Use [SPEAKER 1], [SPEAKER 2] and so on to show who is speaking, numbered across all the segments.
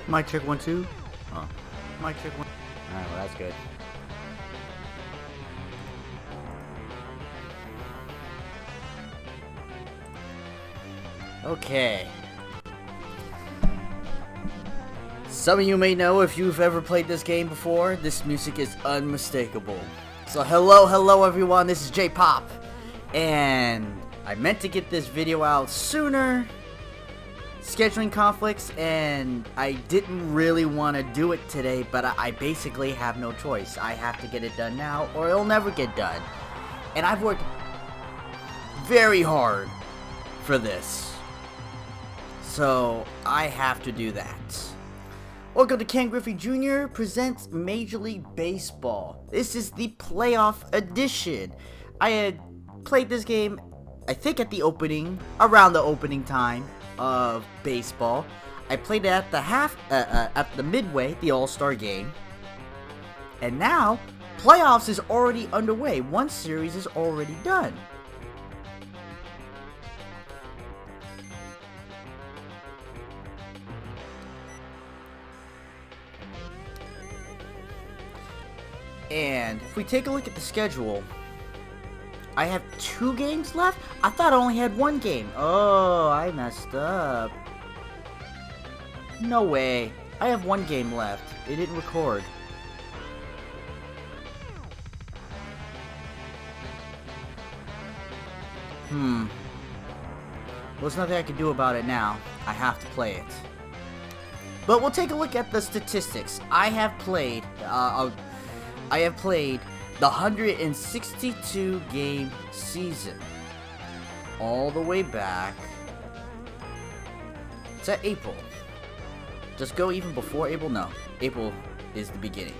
[SPEAKER 1] Mic check 1 2. Oh. Mic check 1.
[SPEAKER 2] Alright, well that's good. Okay. Some of you may know if you've ever played this game before, this music is unmistakable. So hello everyone, this is J-Pop. And I meant to get this video out sooner. Scheduling conflicts, and I didn't really want to do it today, but I basically have no choice. I have to get it done now, or it'll never get done. And I've worked very hard for this, so I have to do that. Welcome to Ken Griffey Jr. presents Major League Baseball. This is the playoff edition. I had played this game, I think around the opening time of baseball. I played it at the midway, the All-Star game. And now, playoffs is already underway. One series is already done. And if we take a look at the schedule, I have 2 games left? I thought I only had 1 game. Oh, I messed up. No way. I have 1 game left. It didn't record. Well, there's nothing I can do about it now. I have to play it. But we'll take a look at the statistics. I have played the 162 game season all the way back to April. Just go even before April? No, April is the beginning.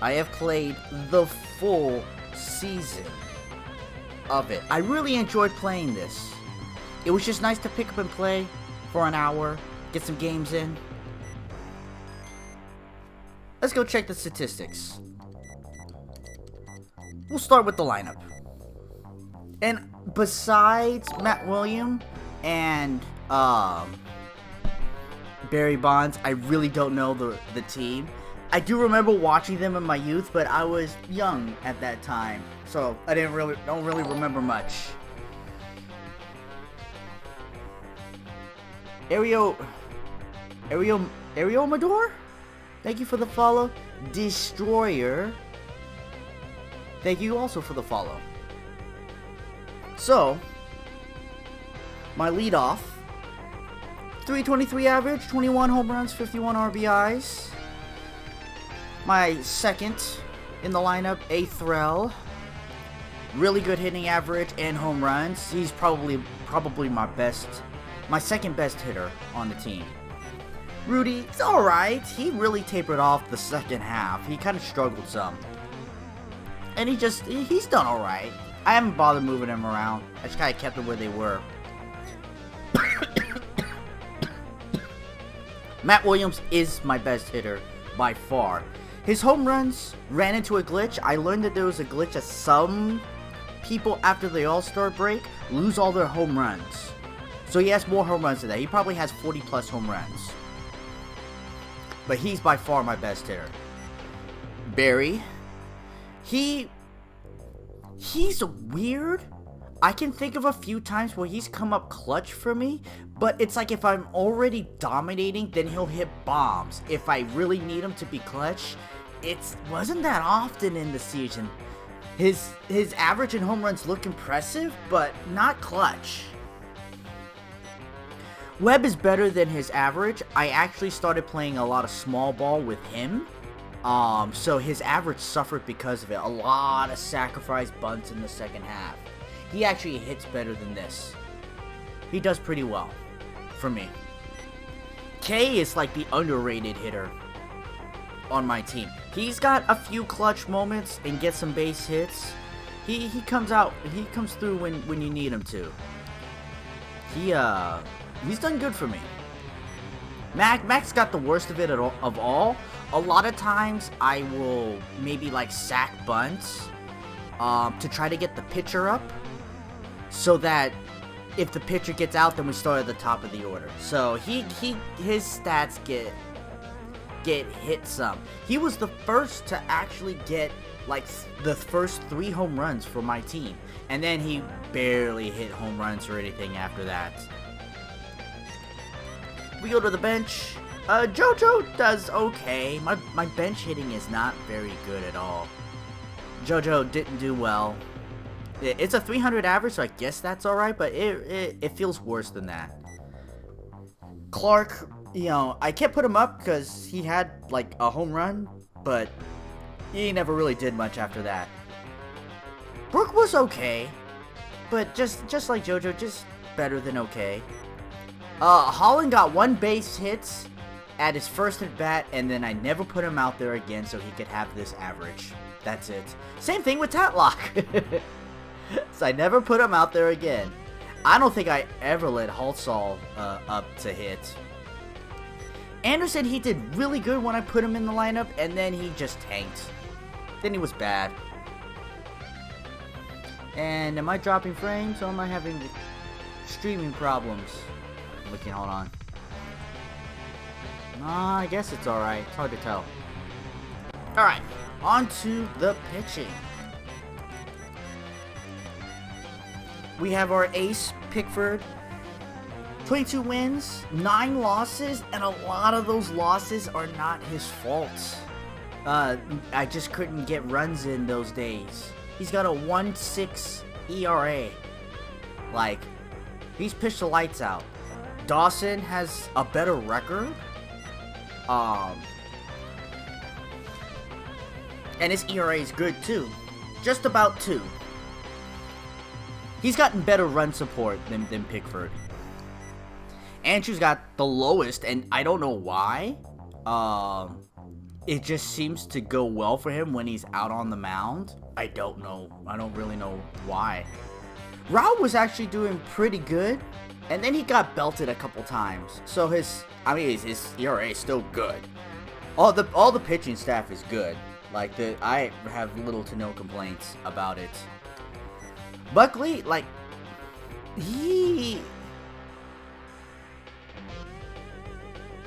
[SPEAKER 2] I have played the full season of it. I really enjoyed playing this. It was just nice to pick up and play for an hour, get some games in. Let's go check the statistics. We'll start with the lineup. And besides Matt Williams and Barry Bonds, I really don't know the team. I do remember watching them in my youth, but I was young at that time, so I don't really remember much. Ariel Amador? Thank you for the follow. Destroyer, thank you also for the follow. So, my leadoff, 323 average, 21 home runs, 51 RBIs. My second in the lineup, A. Threll, really good hitting average and home runs. He's probably my second best hitter on the team. Rudy, it's alright. He really tapered off the second half. He kind of struggled some. And he's done alright. I haven't bothered moving him around. I just kind of kept them where they were. Matt Williams is my best hitter by far. His home runs ran into a glitch. I learned that there was a glitch that some people after the All-Star break lose all their home runs. So he has more home runs than that. He probably has 40 plus home runs. But he's by far my best hitter. Barry, he's weird. I can think of a few times where he's come up clutch for me, but it's like if I'm already dominating, then he'll hit bombs. If I really need him to be clutch, it wasn't that often in the season. His average and home runs look impressive, but not clutch. Webb is better than his average. I actually started playing a lot of small ball with him. So his average suffered because of it. A lot of sacrifice bunts in the second half. He actually hits better than this. He does pretty well for me. K is like the underrated hitter on my team. He's got a few clutch moments and gets some base hits. He comes through when you need him to. He's done good for me. Mac's got the worst of it of all. A lot of times I will maybe like sack bunts to try to get the pitcher up so that if the pitcher gets out, then we start at the top of the order. So his stats get hit some. He was the first to actually get like the first 3 home runs for my team, and then he barely hit home runs or anything after that. We go to the bench. JoJo does okay. My bench hitting is not very good at all. JoJo didn't do well. It's a 300 average, so I guess that's alright, but it feels worse than that. Clark, you know, I can't put him up because he had like a home run, but he never really did much after that. Brooke was okay, but just like JoJo, just better than okay. Holland got 1 base hits at his first at bat, and then I never put him out there again so he could have this average. That's it. Same thing with Tatlock. So I never put him out there again. I don't think I ever let Halsall up to hit. Anderson, he did really good when I put him in the lineup, and then he just tanked. Then he was bad. And am I dropping frames, or am I having streaming problems? Looking, hold on. I guess it's alright. It's hard to tell. Alright, on to the pitching. We have our ace, Pickford. 22 wins, 9 losses, and a lot of those losses are not his fault. I just couldn't get runs in those days. He's got a 1.6 ERA. Like, he's pitched the lights out. Dawson has a better record. And his ERA is good too. Just about 2. He's gotten better run support than Pickford. Andrew's got the lowest, and I don't know why. It just seems to go well for him when he's out on the mound. I don't know. I don't really know why. Rao was actually doing pretty good, and then he got belted a couple times. So his ERA is still good. All the pitching staff is good. Like, I have little to no complaints about it. Buckley, like, he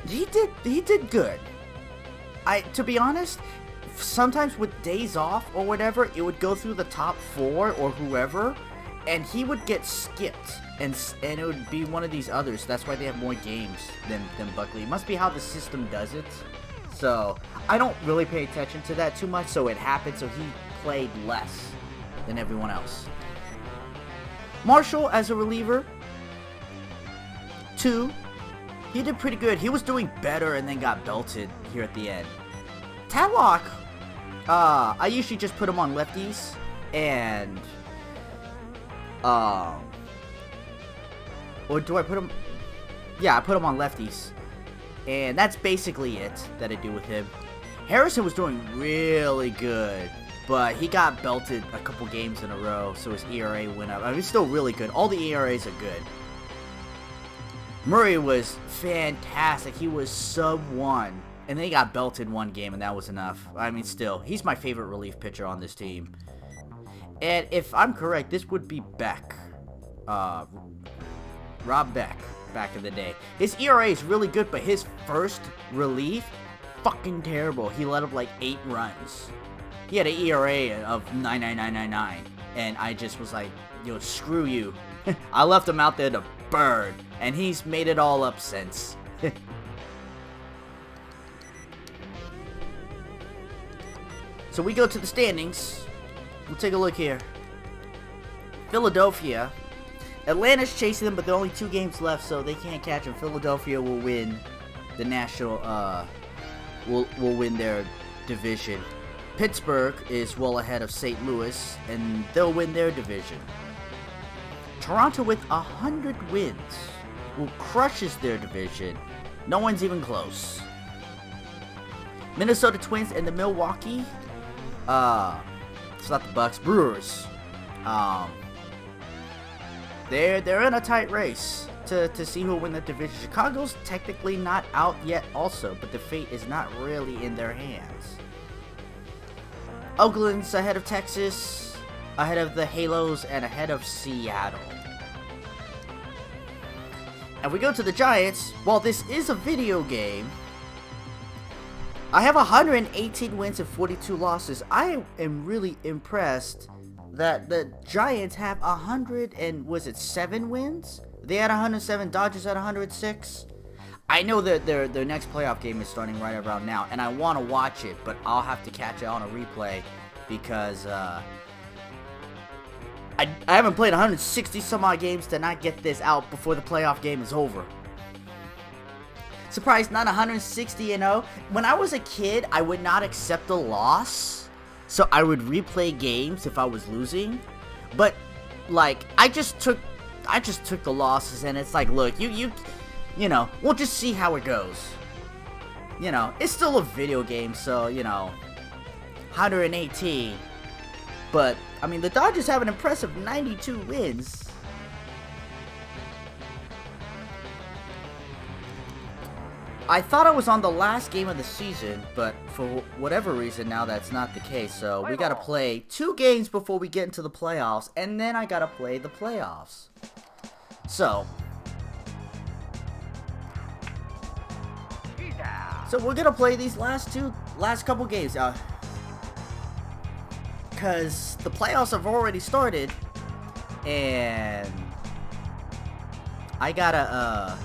[SPEAKER 2] did good. To be honest, sometimes with days off or whatever, it would go through the top 4 or whoever, and he would get skipped, and it would be one of these others. That's why they have more games than Buckley. It must be how the system does it. So I don't really pay attention to that too much, so it happened, so he played less than everyone else. Marshall as a reliever, 2. He did pretty good. He was doing better and then got belted here at the end. Tatlock, I usually just put him on lefties, and or do I put him? Yeah, I put him on lefties, and that's basically it that I do with him. Harrison was doing really good, but he got belted a couple games in a row, so his ERA went up. I mean, it's still really good. All the ERAs are good. Murray was fantastic. He was sub-1, and then he got belted one game, and that was enough. I mean, still, he's my favorite relief pitcher on this team. And if I'm correct, this would be Beck. Rob Beck, back in the day. His ERA is really good, but his first relief, fucking terrible. He let up like 8 runs. He had an ERA of 9.9999, and I just was like, yo, screw you. I left him out there to burn, and he's made it all up since. So we go to the standings. We'll take a look here. Philadelphia. Atlanta's chasing them, but there are only 2 games left, so they can't catch them. Philadelphia will win the national, will win their division. Pittsburgh is well ahead of St. Louis, and they'll win their division. Toronto with 100 wins will crushes their division. No one's even close. Minnesota Twins and the Milwaukee, it's not the Bucks, Brewers. They're in a tight race to see who will win the division. Chicago's technically not out yet also, but the fate is not really in their hands. Oakland's ahead of Texas, ahead of the Halos, and ahead of Seattle. And we go to the Giants. While this is a video game, I have 118 wins and 42 losses. I am really impressed that the Giants have 7 wins? They had 107, Dodgers had 106. I know that their next playoff game is starting right around now, and I want to watch it, but I'll have to catch it on a replay because I haven't played 160 some odd games to not get this out before the playoff game is over. Surprised not 160-0. When I was a kid, I would not accept a loss, so I would replay games if I was losing. But like I just took the losses, and it's like, look, you know, we'll just see how it goes. You know, it's still a video game, so, you know, 118. But, I mean, the Dodgers have an impressive 92 wins. I thought I was on the last game of the season, but for whatever reason, now that's not the case. So, we gotta play 2 games before we get into the playoffs, and then I gotta play the playoffs. So we're gonna play these last couple games, cause the playoffs have already started, and I gotta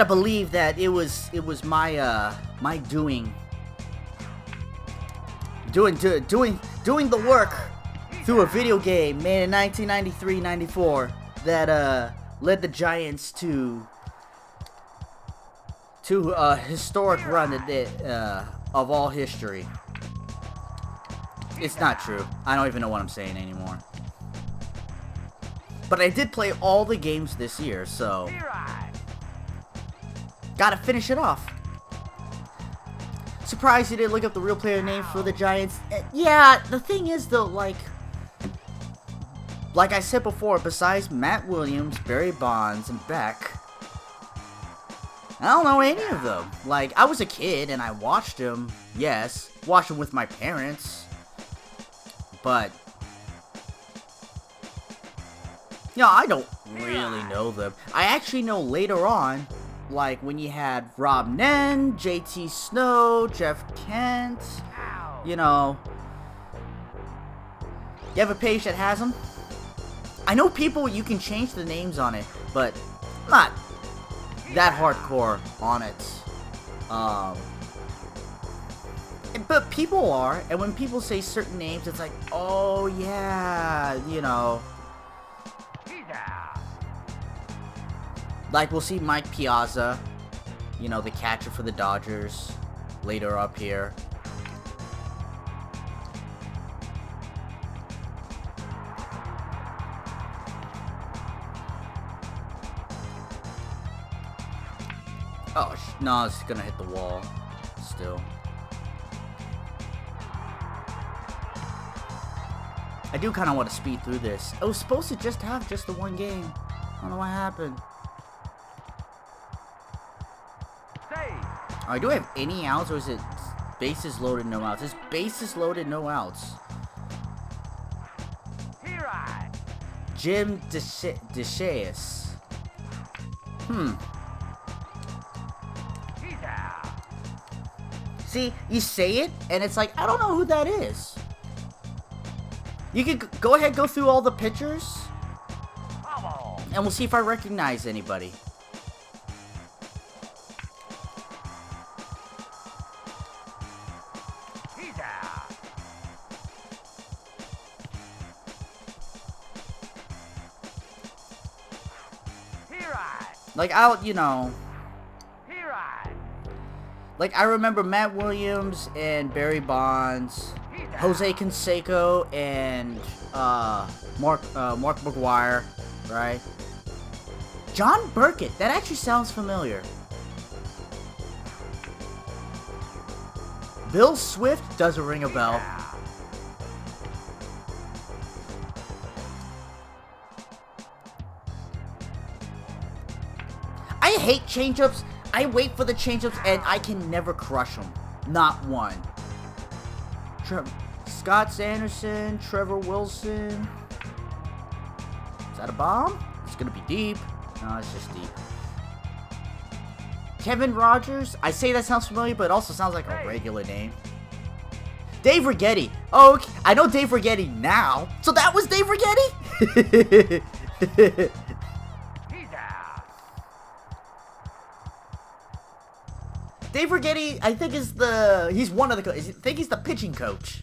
[SPEAKER 2] believe that it was my my doing the work through a video game made in 1993-94 that led the Giants to a historic run of all history. It's not true. I don't even know what I'm saying anymore. But I did play all the games this year, so gotta finish it off. Surprised you didn't look up the real player name for the Giants. Yeah, the thing is though, like I said before, besides Matt Williams, Barry Bonds, and Beck, I don't know any of them. Like, I was a kid and I watched them, yes. Watched them with my parents. But, you know, I don't really know them. I actually know later on, like when you had Rob Nen, JT Snow, Jeff Kent, you know. You have a page that has them? I know people, you can change the names on it, but not that hardcore on it. But people are, and when people say certain names, it's like, oh yeah, you know. Like, we'll see Mike Piazza, you know, the catcher for the Dodgers, later up here. Oh, no, it's gonna hit the wall still. I do kind of want to speed through this. I was supposed to just have the one game. I don't know what happened. Alright, do I have any outs, or is it bases loaded, no outs? It's bases loaded, no outs. Jim DeShays. See, you say it, and it's like, I don't know who that is. You can go ahead, go through all the pictures, and we'll see if I recognize anybody. Like, you know, like, I remember Matt Williams and Barry Bonds, Jose Canseco and Mark McGuire, right? John Burkett, that actually sounds familiar. Bill Swift doesn't ring a bell. I hate changeups. I wait for the changeups and I can never crush them. Not one. Scott Sanderson, Trevor Wilson. Is that a bomb? It's gonna be deep. No, it's just deep. Kevin Rogers? I say that sounds familiar, but it also sounds like a regular name. Dave Rigetti. Oh, okay. I know Dave Rigetti now. So that was Dave Rigetti? Dave Rigetti, I think he's one of the, I think he's the pitching coach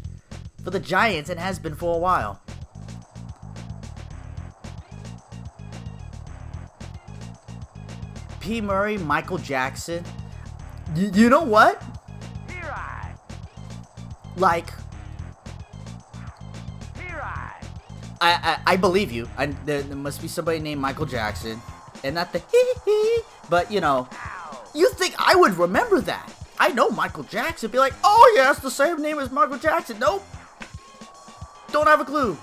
[SPEAKER 2] for the Giants and has been for a while. P. Murray, Michael Jackson. You know what? Like, I believe you. There must be somebody named Michael Jackson, and not the hee, but you know, you think I would remember that? I know Michael Jackson. Be like, oh yeah, it's the same name as Michael Jackson. Nope. Don't have a clue.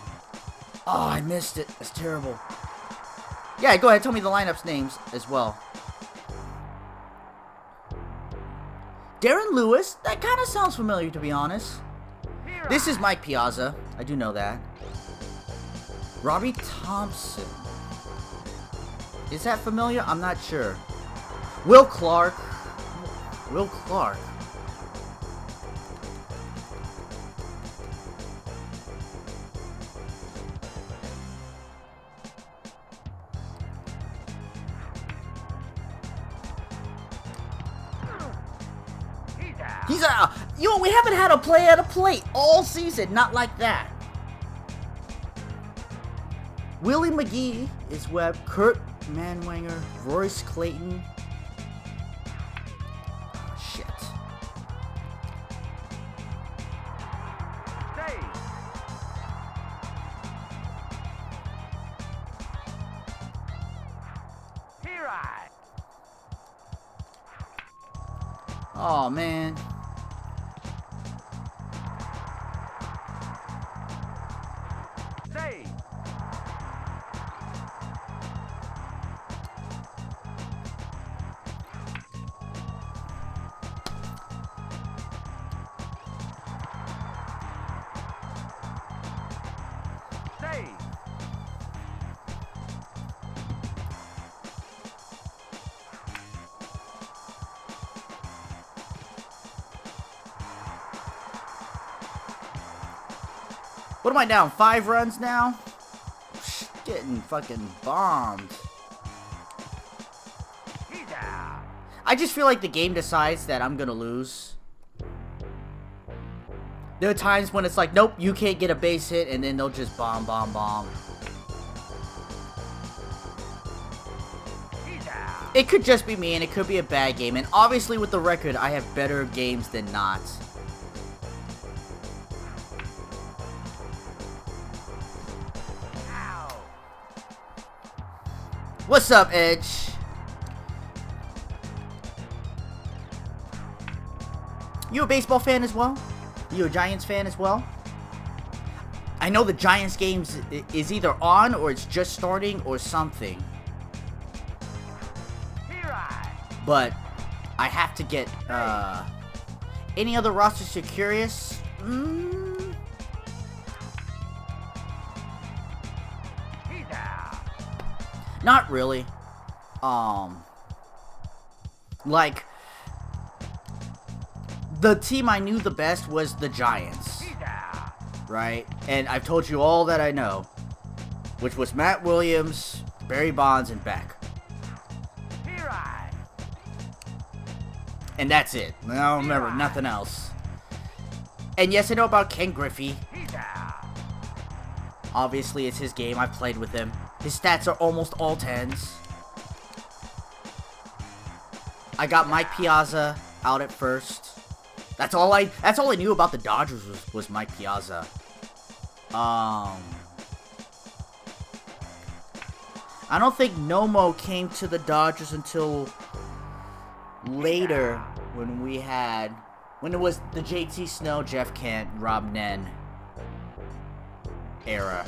[SPEAKER 2] Oh, I missed it. That's terrible. Yeah, go ahead. Tell me the lineups names as well. Darren Lewis? That kind of sounds familiar, to be honest. This is Mike Piazza. I do know that. Robbie Thompson. Is that familiar? I'm not sure. Will Clark. Will Clark. He's out. Yo, we haven't had a play at a plate all season. Not like that. Willie McGee is Webb. Kurt Manwanger. Royce Clayton. Oh, shit. Oh, man. What am I down? 5 runs now? Getting fucking bombed. I just feel like the game decides that I'm gonna lose. There are times when it's like, nope, you can't get a base hit, and then they'll just bomb. It could just be me, and it could be a bad game. And obviously with the record, I have better games than not. What's up, Edge? You a baseball fan as well? You a Giants fan as well? I know the Giants games is either on or it's just starting or something. But I have to get any other rosters you're curious? Not really. Like, the team I knew the best was the Giants, right? And I've told you all that I know, which was Matt Williams, Barry Bonds, and Beck. And that's it. I don't remember nothing else. And yes, I know about Ken Griffey. Obviously, it's his game. I've played with him. His stats are almost all 10s. I got Mike Piazza out at first. That's all I knew about the Dodgers was Mike Piazza. I don't think Nomo came to the Dodgers until later when it was the JT Snow, Jeff Kent, Rob Nen era.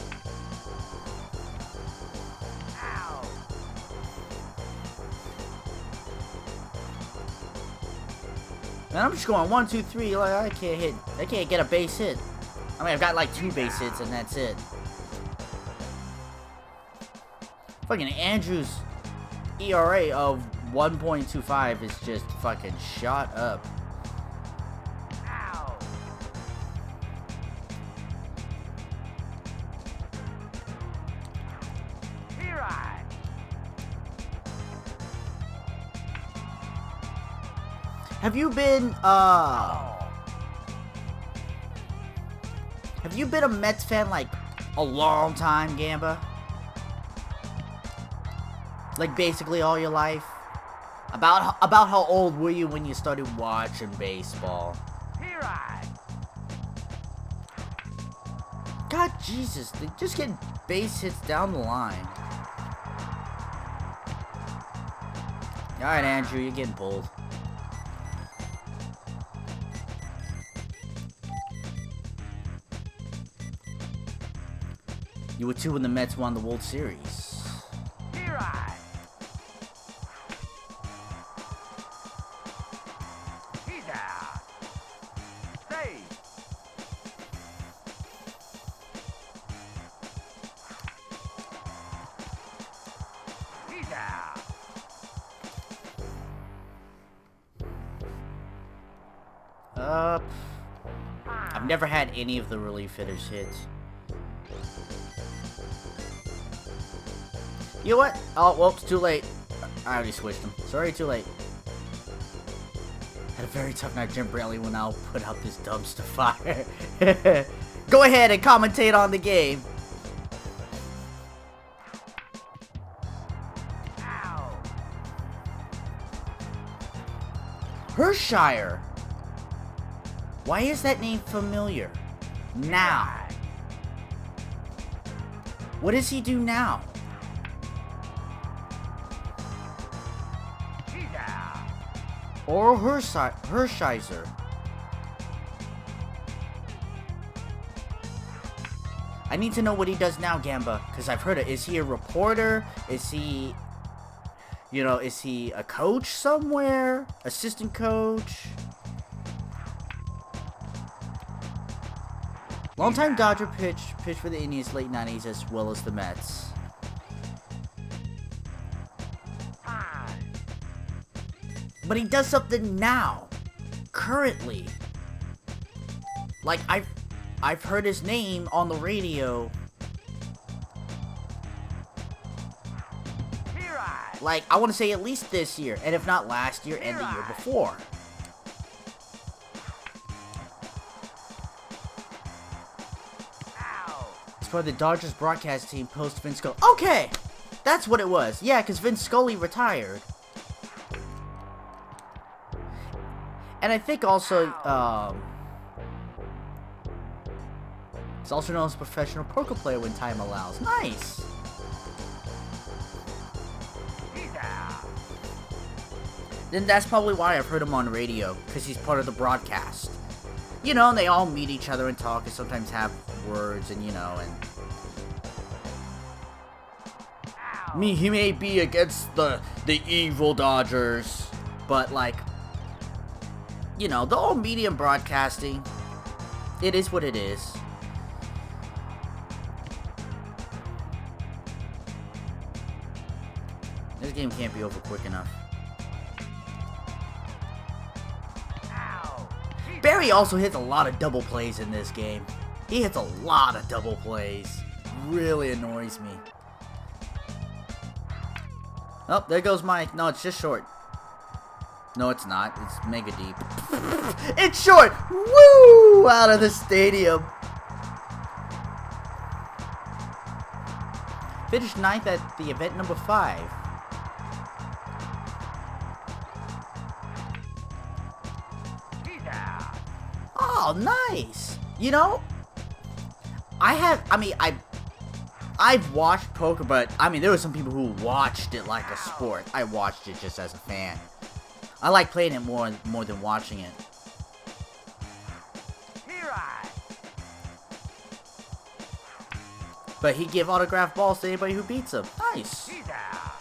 [SPEAKER 2] Man, I'm just going 1, 2, 3. Like, I can't get a base hit. I mean, I've got like 2 base hits and that's it. Fucking Andrews. ERA of 1.25 is just fucking shot up.
[SPEAKER 3] Ow. Here I.
[SPEAKER 2] Have you been a Mets fan like a long time, Gamba? Like basically all your life? About how old were you when you started watching baseball?
[SPEAKER 3] Here I.
[SPEAKER 2] God, Jesus, they just get base hits down the line. Alright, Andrew, you're getting pulled. You were 2 when the Mets won the World Series.
[SPEAKER 3] Here I. He's out. Save. He's out.
[SPEAKER 2] I've never had any of the relief hitters hit. You know what? Oh, whoops, too late. I already switched them. Sorry, too late. Had a very tough night. Jim Brantley will now put out this dumpster fire. Go ahead and commentate on the game.
[SPEAKER 3] Ow.
[SPEAKER 2] Hershire. Why is that name familiar? Now. What does he do now?
[SPEAKER 3] He's out.
[SPEAKER 2] Or Hershiser. I need to know what he does now, Gamba, because I've heard it. Is he a reporter? Is he, you know, is he a coach somewhere? Assistant coach? Longtime Dodger pitched for the Indians late 90s as well as the Mets. But he does something now. Currently. Like, I've heard his name on the radio.
[SPEAKER 3] Here I.
[SPEAKER 2] Like, I want to say at least this year. And if not last year and the year before.
[SPEAKER 3] Ow.
[SPEAKER 2] It's for the Dodgers broadcast team post Vince Scully. Okay! That's what it was. Yeah, because Vince Scully retired. And I think also, he's also known as a professional poker player when time allows. Nice!
[SPEAKER 3] He's out.
[SPEAKER 2] Then that's probably why I've heard him on radio, because he's part of the broadcast. You know, and they all meet each other and talk, and sometimes have words, and you know, and... He may be against the evil Dodgers, but like... You know, the old medium broadcasting, it is what it is. This game can't be over quick enough.
[SPEAKER 3] Ow.
[SPEAKER 2] Barry also hits a lot of double plays in this game. He hits a lot of double plays. Really annoys me. Oh, there goes my... No, it's just short. No, it's not. It's mega deep. It's short! Woo! Out of the stadium. Finished 9th at the event number 5.
[SPEAKER 3] He's out.
[SPEAKER 2] Oh, nice! You know, I've watched poker, but, I mean, there were some people who watched it like a sport. I watched it just as a fan. I like playing it more than watching it.
[SPEAKER 3] Here I.
[SPEAKER 2] But he give autographed balls to anybody who beats him. Nice.
[SPEAKER 3] He's out.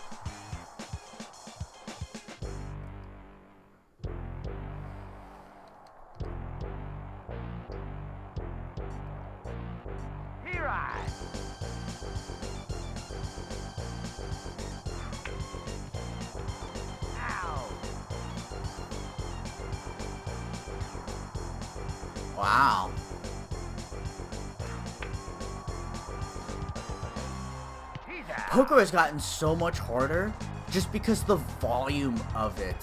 [SPEAKER 3] Here I.
[SPEAKER 2] Wow.
[SPEAKER 3] He's out.
[SPEAKER 2] Poker has gotten so much harder just because the volume of it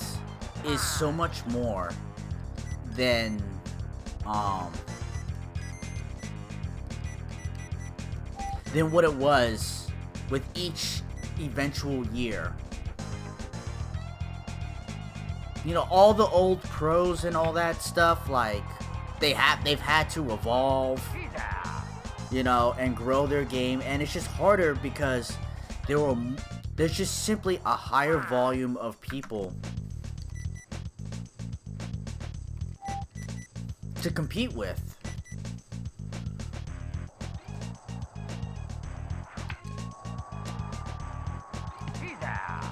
[SPEAKER 2] is so much more than what it was with each eventual year. You know, all the old pros and all that stuff, like they've had to evolve,
[SPEAKER 3] He's out.
[SPEAKER 2] you know, and grow their game, and it's just harder because there's just simply a higher volume of people to compete with.
[SPEAKER 3] He's out.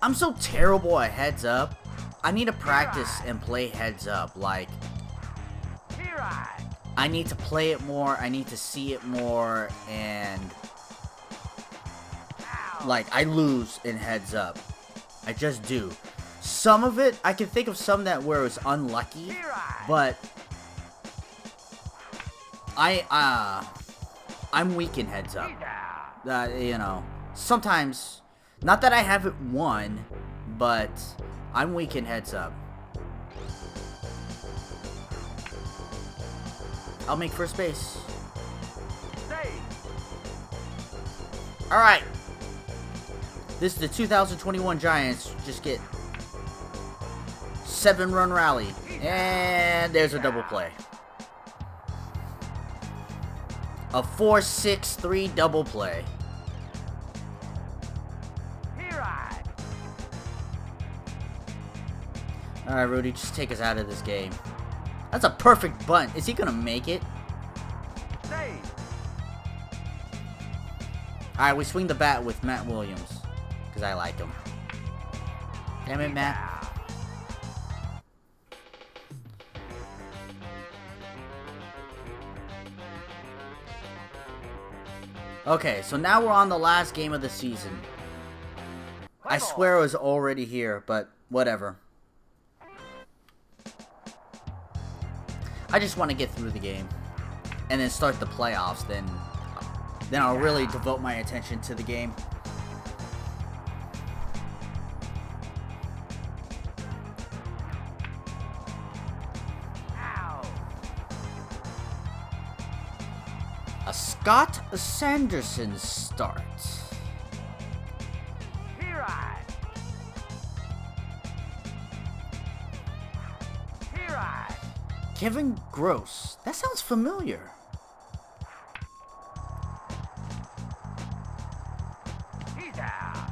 [SPEAKER 2] I'm so terrible at heads up. I need to practice and play heads up. Like,
[SPEAKER 3] Here I.
[SPEAKER 2] I need to play it more, I need to see it more, and
[SPEAKER 3] Ow.
[SPEAKER 2] like, I lose in heads up. I just do. Some of it, I can think of some that where it was unlucky,
[SPEAKER 3] Here I.
[SPEAKER 2] but I'm weak in heads up.
[SPEAKER 3] He's out.
[SPEAKER 2] You know, sometimes, not that I haven't won, but I'm weak in heads up. I'll make first base.
[SPEAKER 3] Save.
[SPEAKER 2] Alright. This is the 2021 Giants. Just get 7-run rally. And there's a double play. A 4-6-3 double play.
[SPEAKER 3] Here I.
[SPEAKER 2] Alright, Rudy, just take us out of this game. That's a perfect bunt. Is he gonna make it?
[SPEAKER 3] Save.
[SPEAKER 2] Alright, we swing the bat with Matt Williams. Because I like him. Damn it, Matt.
[SPEAKER 3] Out.
[SPEAKER 2] Okay, so now we're on the last game of the season. I swear I was already here, but whatever. I just want to get through the game. And then start the playoffs, then I'll really devote my attention to the game.
[SPEAKER 3] Ow.
[SPEAKER 2] A Scott Sanderson start.
[SPEAKER 3] Here I. Here I.
[SPEAKER 2] Kevin Gross. That sounds familiar.
[SPEAKER 3] He's out.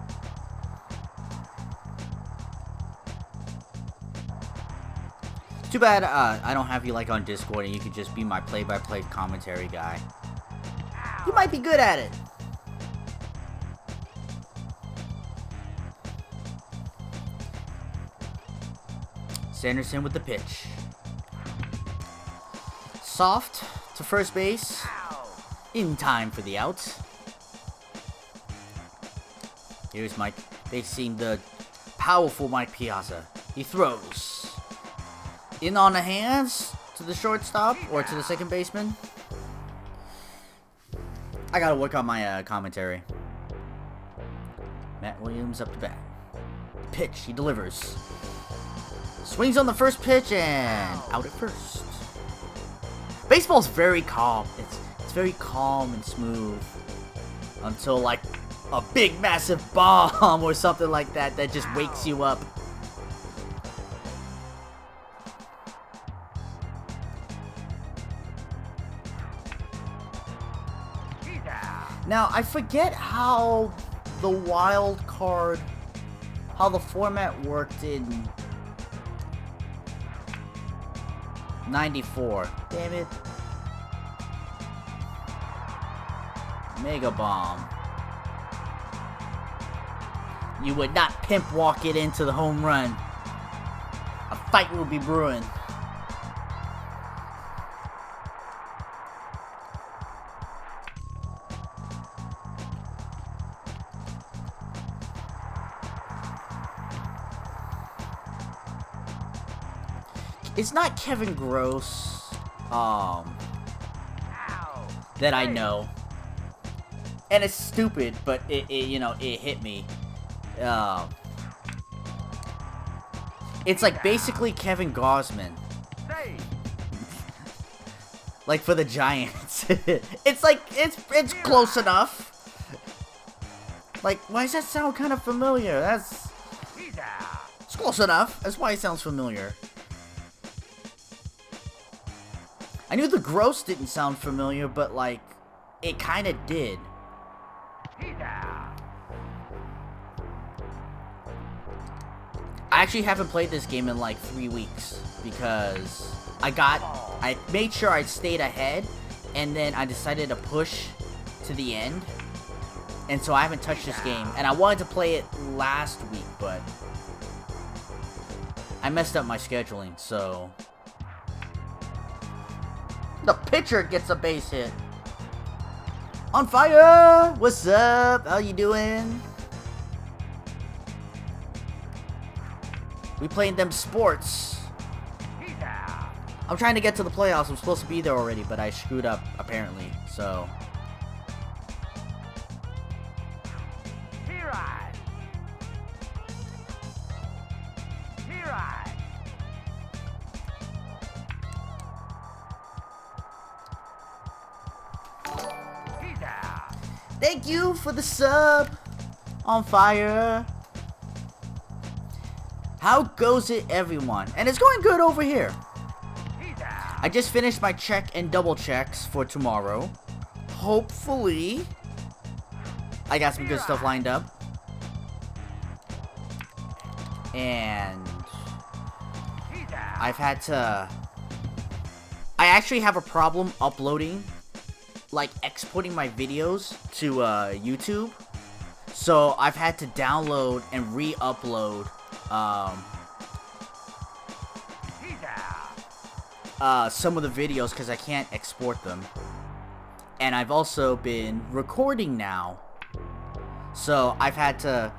[SPEAKER 2] Too bad I don't have you like on Discord and you could just be my play-by-play commentary guy.
[SPEAKER 3] Ow.
[SPEAKER 2] You might be good at it. Sanderson with the pitch. Soft to first base.
[SPEAKER 3] Ow.
[SPEAKER 2] In time for the out. Here's Mike. Facing the powerful Mike Piazza. He throws. In on the hands to the shortstop or to the second baseman. I gotta work on my commentary. Matt Williams up to bat. Pitch, he delivers. Swings on the first pitch and out at first. Baseball's very calm. It's very calm and smooth until like a big massive bomb or something like that that just wakes you up.
[SPEAKER 3] He's out.
[SPEAKER 2] Now, I forget how the wild card, how the format worked in 94. Damn it. Mega Bomb. You would not pimp walk it into the home run. A fight will be brewing. It's not Kevin Gross,
[SPEAKER 3] Ow.
[SPEAKER 2] that I know. And it's stupid, but it hit me. It's like basically Kevin Gosman.
[SPEAKER 3] Save.
[SPEAKER 2] Like for the Giants. It's like, it's close enough. Like, why does that sound kind of familiar?
[SPEAKER 3] He's out.
[SPEAKER 2] It's close enough. That's why it sounds familiar. I knew the gross didn't sound familiar, but like, it kind of did.
[SPEAKER 3] He's out.
[SPEAKER 2] I actually haven't played this game in like 3 weeks because I made sure I stayed ahead, and then I decided to push to the end, and so I haven't touched this game. And I wanted to play it last week, but I messed up my scheduling, so the pitcher gets a base hit. On fire! What's up? How you doing? We playing them sports.
[SPEAKER 3] He's out.
[SPEAKER 2] I'm trying to get to the playoffs. I'm supposed to be there already, but I screwed up, apparently, so.
[SPEAKER 3] Here I. Here I. He's out.
[SPEAKER 2] Thank you for the sub. On fire. How goes it, everyone? And it's going good over here.
[SPEAKER 3] He's out.
[SPEAKER 2] I just finished my check and double checks for tomorrow. Hopefully, I got some good stuff lined up. And
[SPEAKER 3] He's out.
[SPEAKER 2] I've had to... I actually have a problem uploading, like exporting my videos to YouTube. So I've had to download and re-upload
[SPEAKER 3] He's out.
[SPEAKER 2] some of the videos because I can't export them. And I've also been recording now. So I've had to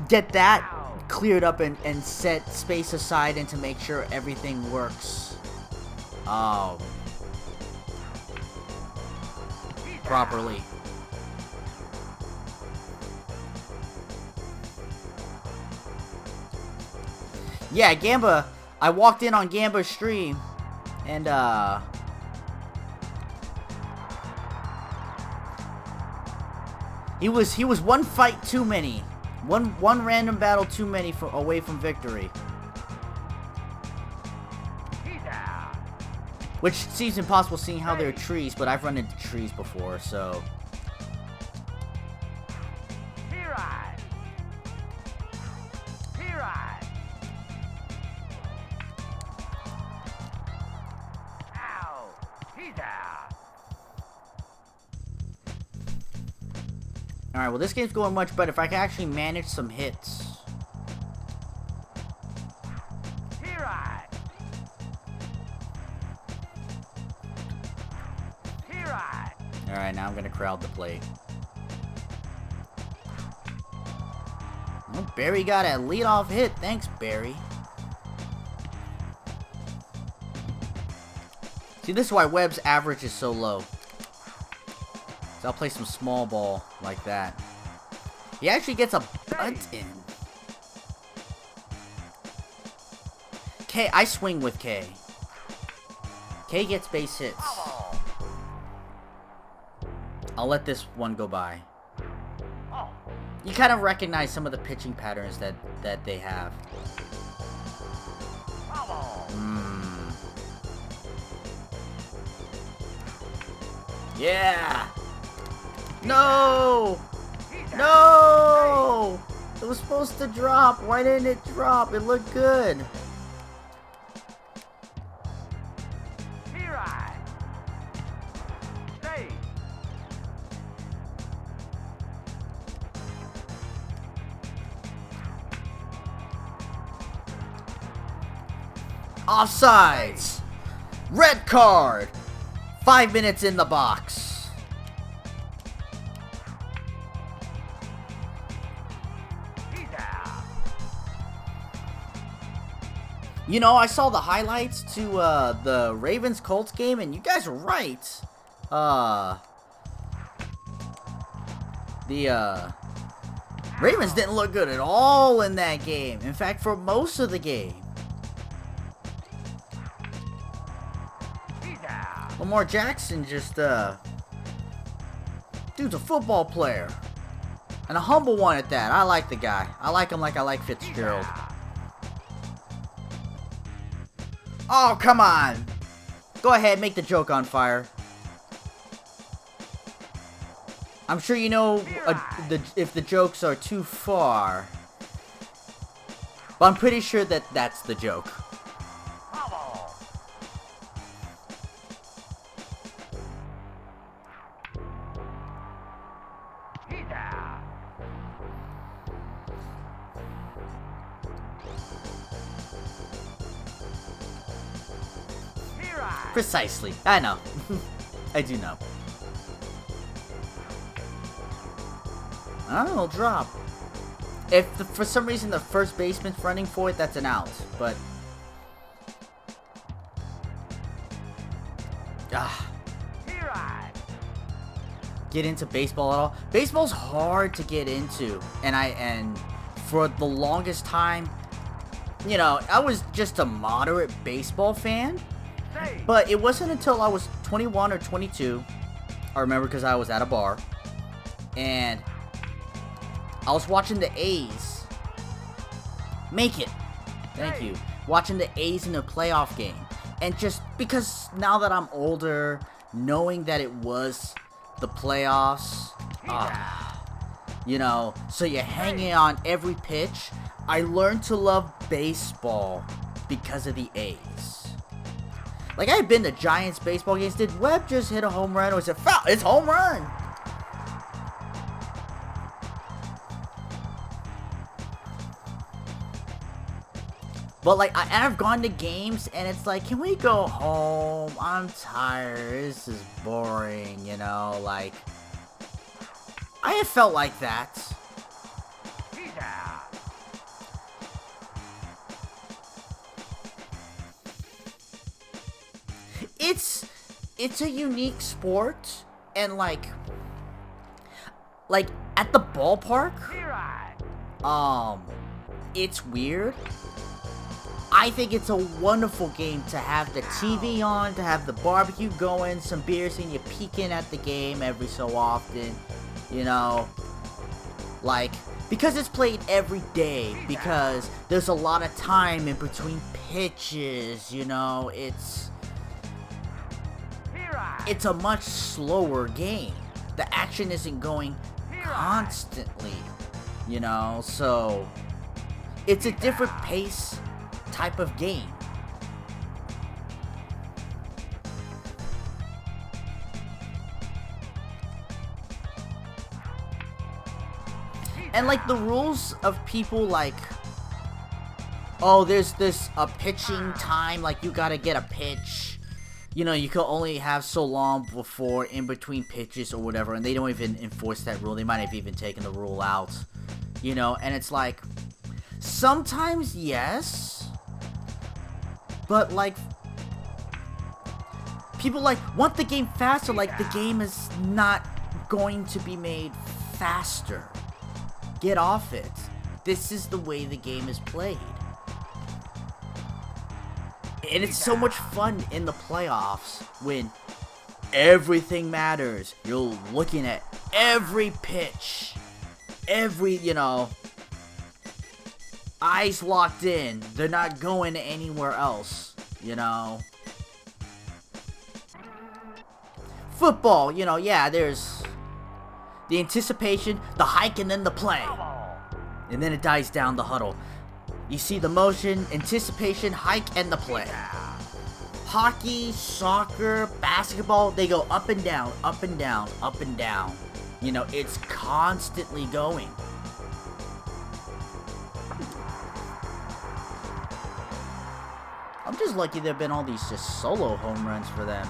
[SPEAKER 2] get that cleared up and set space aside and to make sure everything works properly. Yeah, Gamba, I walked in on Gamba's stream and he was one fight too many. One random battle too many away from victory.
[SPEAKER 3] He's out.
[SPEAKER 2] Which seems impossible seeing how there are trees, but I've run into trees before, so.
[SPEAKER 3] Here I. Here I. Ow. He's out.
[SPEAKER 2] Alright, well this game's going much better if I can actually manage some hits.
[SPEAKER 3] Here I. Here I.
[SPEAKER 2] Alright, now I'm gonna crowd the plate. Oh, Barry got a leadoff hit. Thanks, Barry. See, this is why Webb's average is so low. So I'll play some small ball like that. He actually gets a bunt in. K, I swing with K. K gets base hits.
[SPEAKER 3] Oh.
[SPEAKER 2] I'll let this one go by.
[SPEAKER 3] Oh.
[SPEAKER 2] You kind of recognize some of the pitching patterns that they have.
[SPEAKER 3] Oh.
[SPEAKER 2] Yeah! No! No! It was supposed to drop. Why didn't it drop? It looked good.
[SPEAKER 3] Here I. Stay.
[SPEAKER 2] Offsides! Red card! 5 minutes in the box. You know, I saw the highlights to the Ravens-Colts game, and you guys were right. The Ravens didn't look good at all in that game. In fact, for most of the game. Lamar Jackson just, dude's a football player. And a humble one at that. I like the guy. I like him like I like Fitzgerald. Oh, come on. Go ahead, make the joke on fire. I'm sure you know if the jokes are too far. But I'm pretty sure that that's the joke. Precisely. I know. I do know. Oh, it'll drop. If for some reason the first baseman's running for it, that's an out. But get into baseball at all? Baseball's hard to get into, and for the longest time, you know, I was just a moderate baseball fan. But it wasn't until I was 21 or 22, I remember, because I was at a bar, and I was watching the A's make it. Thank you. Watching the A's in a playoff game. And just because now that I'm older, knowing that it was the playoffs, you know, so you're hanging on every pitch, I learned to love baseball because of the A's. Like, I had been to Giants baseball games. Did Webb just hit a home run, or is it foul? It's home run! But, like, I've gone to games, and it's like, can we go home? I'm tired. This is boring, you know? Like, I have felt like that. It's a unique sport, and like at the ballpark, it's weird. I think it's a wonderful game to have the TV on, to have the barbecue going, some beers, and you're peeking at the game every so often, you know, like, because it's played every day, because there's a lot of time in between pitches, you know, it's a much slower game. The action isn't going constantly, you know, so it's a different pace type of game. And like the rules of people, like, oh, there's this a pitching time, like you gotta get a pitch. You know, you can only have so long before in between pitches or whatever, and they don't even enforce that rule. They might have even taken the rule out, you know, and it's like, sometimes yes, but like, people like want the game faster, like the game is not going to be made faster. Get off it. This is the way the game is played. And it's so much fun in the playoffs when everything matters. You're looking at every pitch, every, you know, eyes locked in. They're not going anywhere else, you know. Football, you know, yeah, there's the anticipation, the hike, and then the play. And then it dies down, the huddle. You see the motion, anticipation, hike, and the play. Hockey, soccer, basketball, they go up and down, up and down, up and down. You know, it's constantly going. I'm just lucky there have been all these just solo home runs for them.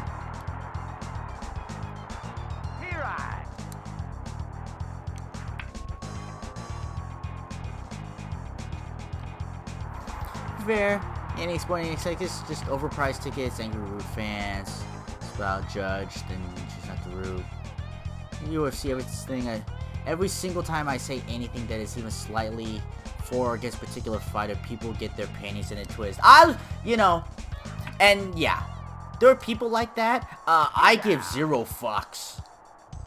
[SPEAKER 2] Fair. Any sporting tickets, just overpriced tickets, angry root fans, well judged, and choose not to root. UFC, every single time I say anything that is even slightly for or against a particular fighter, people get their panties in a twist. And yeah, there are people like that. I give zero fucks.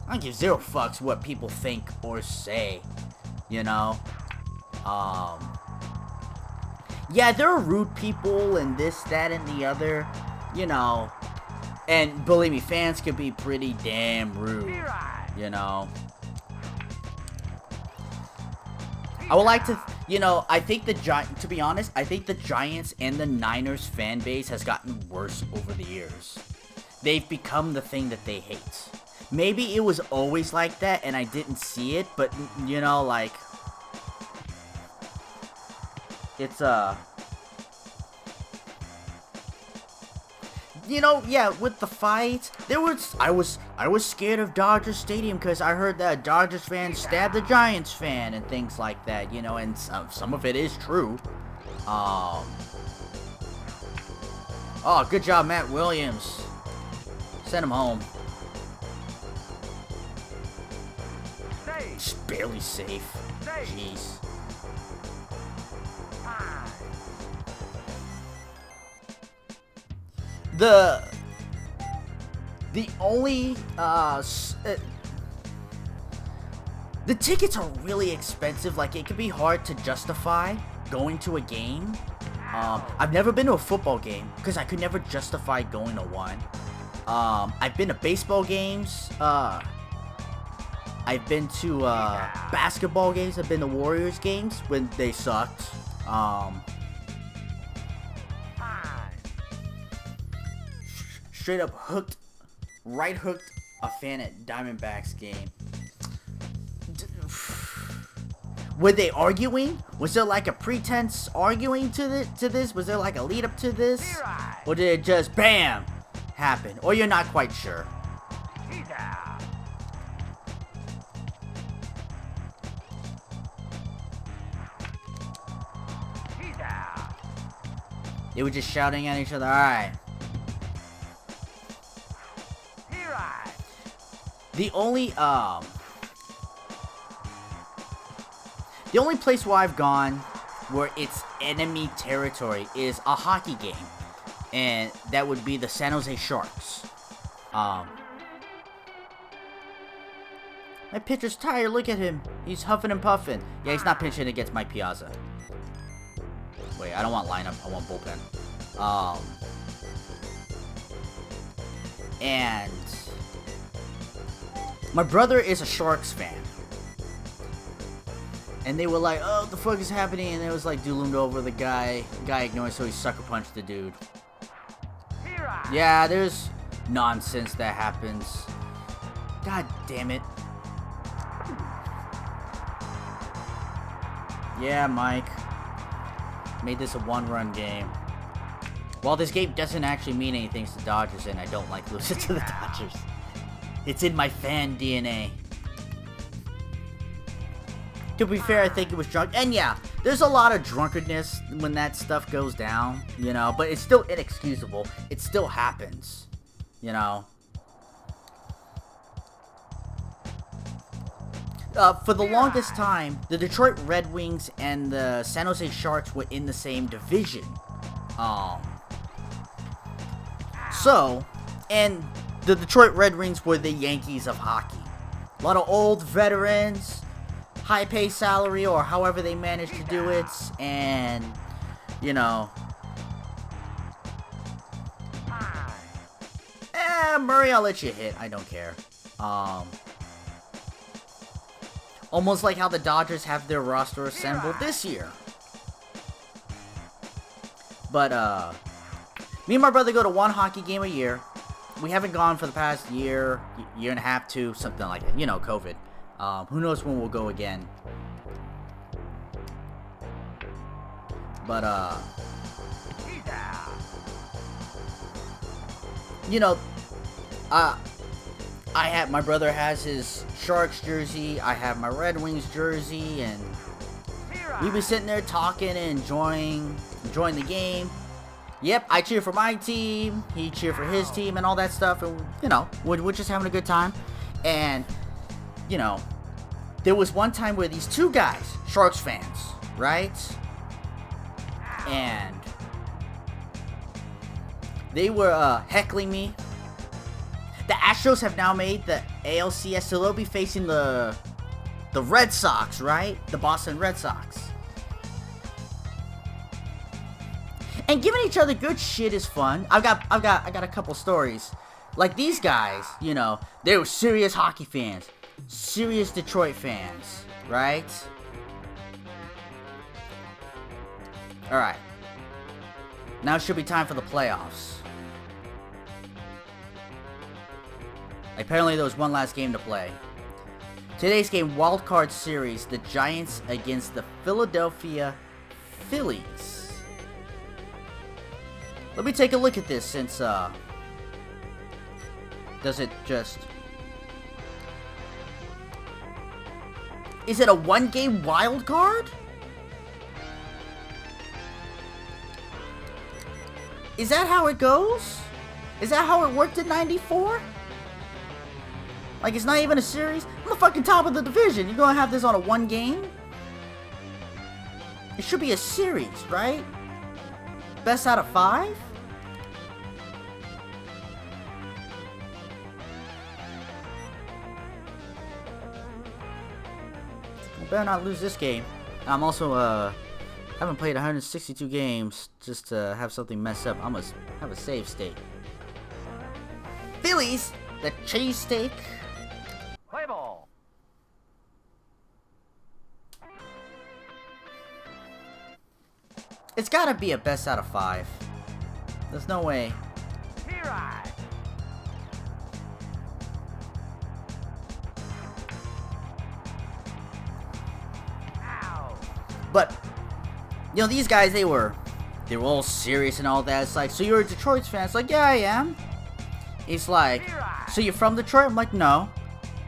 [SPEAKER 2] I give zero fucks what people think or say, you know. Yeah, there are rude people and this, that, and the other, you know. And believe me, fans can be pretty damn rude, you know. I would like to, I think to be honest, I think the Giants and the Niners fan base has gotten worse over the years. They've become the thing that they hate. Maybe it was always like that and I didn't see it, but, like, it's, yeah, with the fight, I was scared of Dodger Stadium because I heard that a Dodgers fan stabbed a Giants fan and things like that, and some of it is true. Oh, good job, Matt Williams. Send him home. Just barely safe. Jeez. The only the tickets are really expensive. Like, it can be hard to justify going to a game. I've never been to a football game because I could never justify going to one. I've been to baseball games. I've been to basketball games. I've been to Warriors games when they sucked. Straight up right hooked a fan at Diamondbacks game. Were they arguing? Was there like a pretense arguing to this? Was there like a lead up to this? Or did it just BAM happen? Or you're not quite sure? They were just shouting at each other. Alright. The only place where I've gone where it's enemy territory is a hockey game, and that would be the San Jose Sharks. My pitcher's tired. Look at him. He's huffing and puffing. Yeah, he's not pitching against Mike Piazza. Wait, I don't want lineup. I want bullpen. And my brother is a Sharks fan. And they were like, oh, what the fuck is happening? And it was like, dude loomed over the guy. Guy ignored, so he sucker punched the dude. Yeah, there's nonsense that happens. God damn it. Yeah, Mike. Made this a one-run game. While this game doesn't actually mean anything to the Dodgers, and I don't like losing to the Dodgers. It's in my fan DNA. To be fair, I think it was drunk. And yeah, there's a lot of drunkenness when that stuff goes down, but it's still inexcusable. It still happens, For the longest time, the Detroit Red Wings and the San Jose Sharks were in the same division. And the Detroit Red Wings were the Yankees of hockey. A lot of old veterans, high pay salary, or however they managed to do it, and, Murray, I'll let you hit. I don't care. Almost like how the Dodgers have their roster assembled this year. But, me and my brother go to one hockey game a year. We haven't gone for the past year and a half, two, something like that. COVID. Who knows when we'll go again. But, my brother has his Sharks jersey, I have my Red Wings jersey, and we be sitting there talking and enjoying the game. Yep, I cheer for my team, he cheered for his team, and all that stuff, and, you know, we're just having a good time. And, you know, there was one time where these two guys, Sharks fans, right? And they were heckling me. The Astros have now made the ALCS, so they'll be facing the Red Sox, right? The Boston Red Sox. And giving each other good shit is fun. I got a couple stories. Like these guys, you know, they were serious hockey fans, serious Detroit fans, right? All right. Now it should be time for the playoffs. Apparently there was one last game to play. Today's game, Wild Card Series, the Giants against the Philadelphia Phillies. Let me take a look at this since, does it just... Is it a one-game wild card? Is that how it goes? Is that how it worked in 94? Like, it's not even a series? I'm the fucking top of the division. You're gonna have this on a one game? It should be a series, right? Best out of 5? I better not lose this game. I'm also, haven't played 162 games just to have something mess up. I must have a save state. Phillies, the cheesesteak.
[SPEAKER 3] Play ball.
[SPEAKER 2] It's gotta be a best out of 5. There's no way.
[SPEAKER 3] Here I. Ow.
[SPEAKER 2] But, you know, these guys, they were all serious and all that. It's like, so you're a Detroit fan? It's like, yeah, I am. It's like, so you're from Detroit? I'm like, no.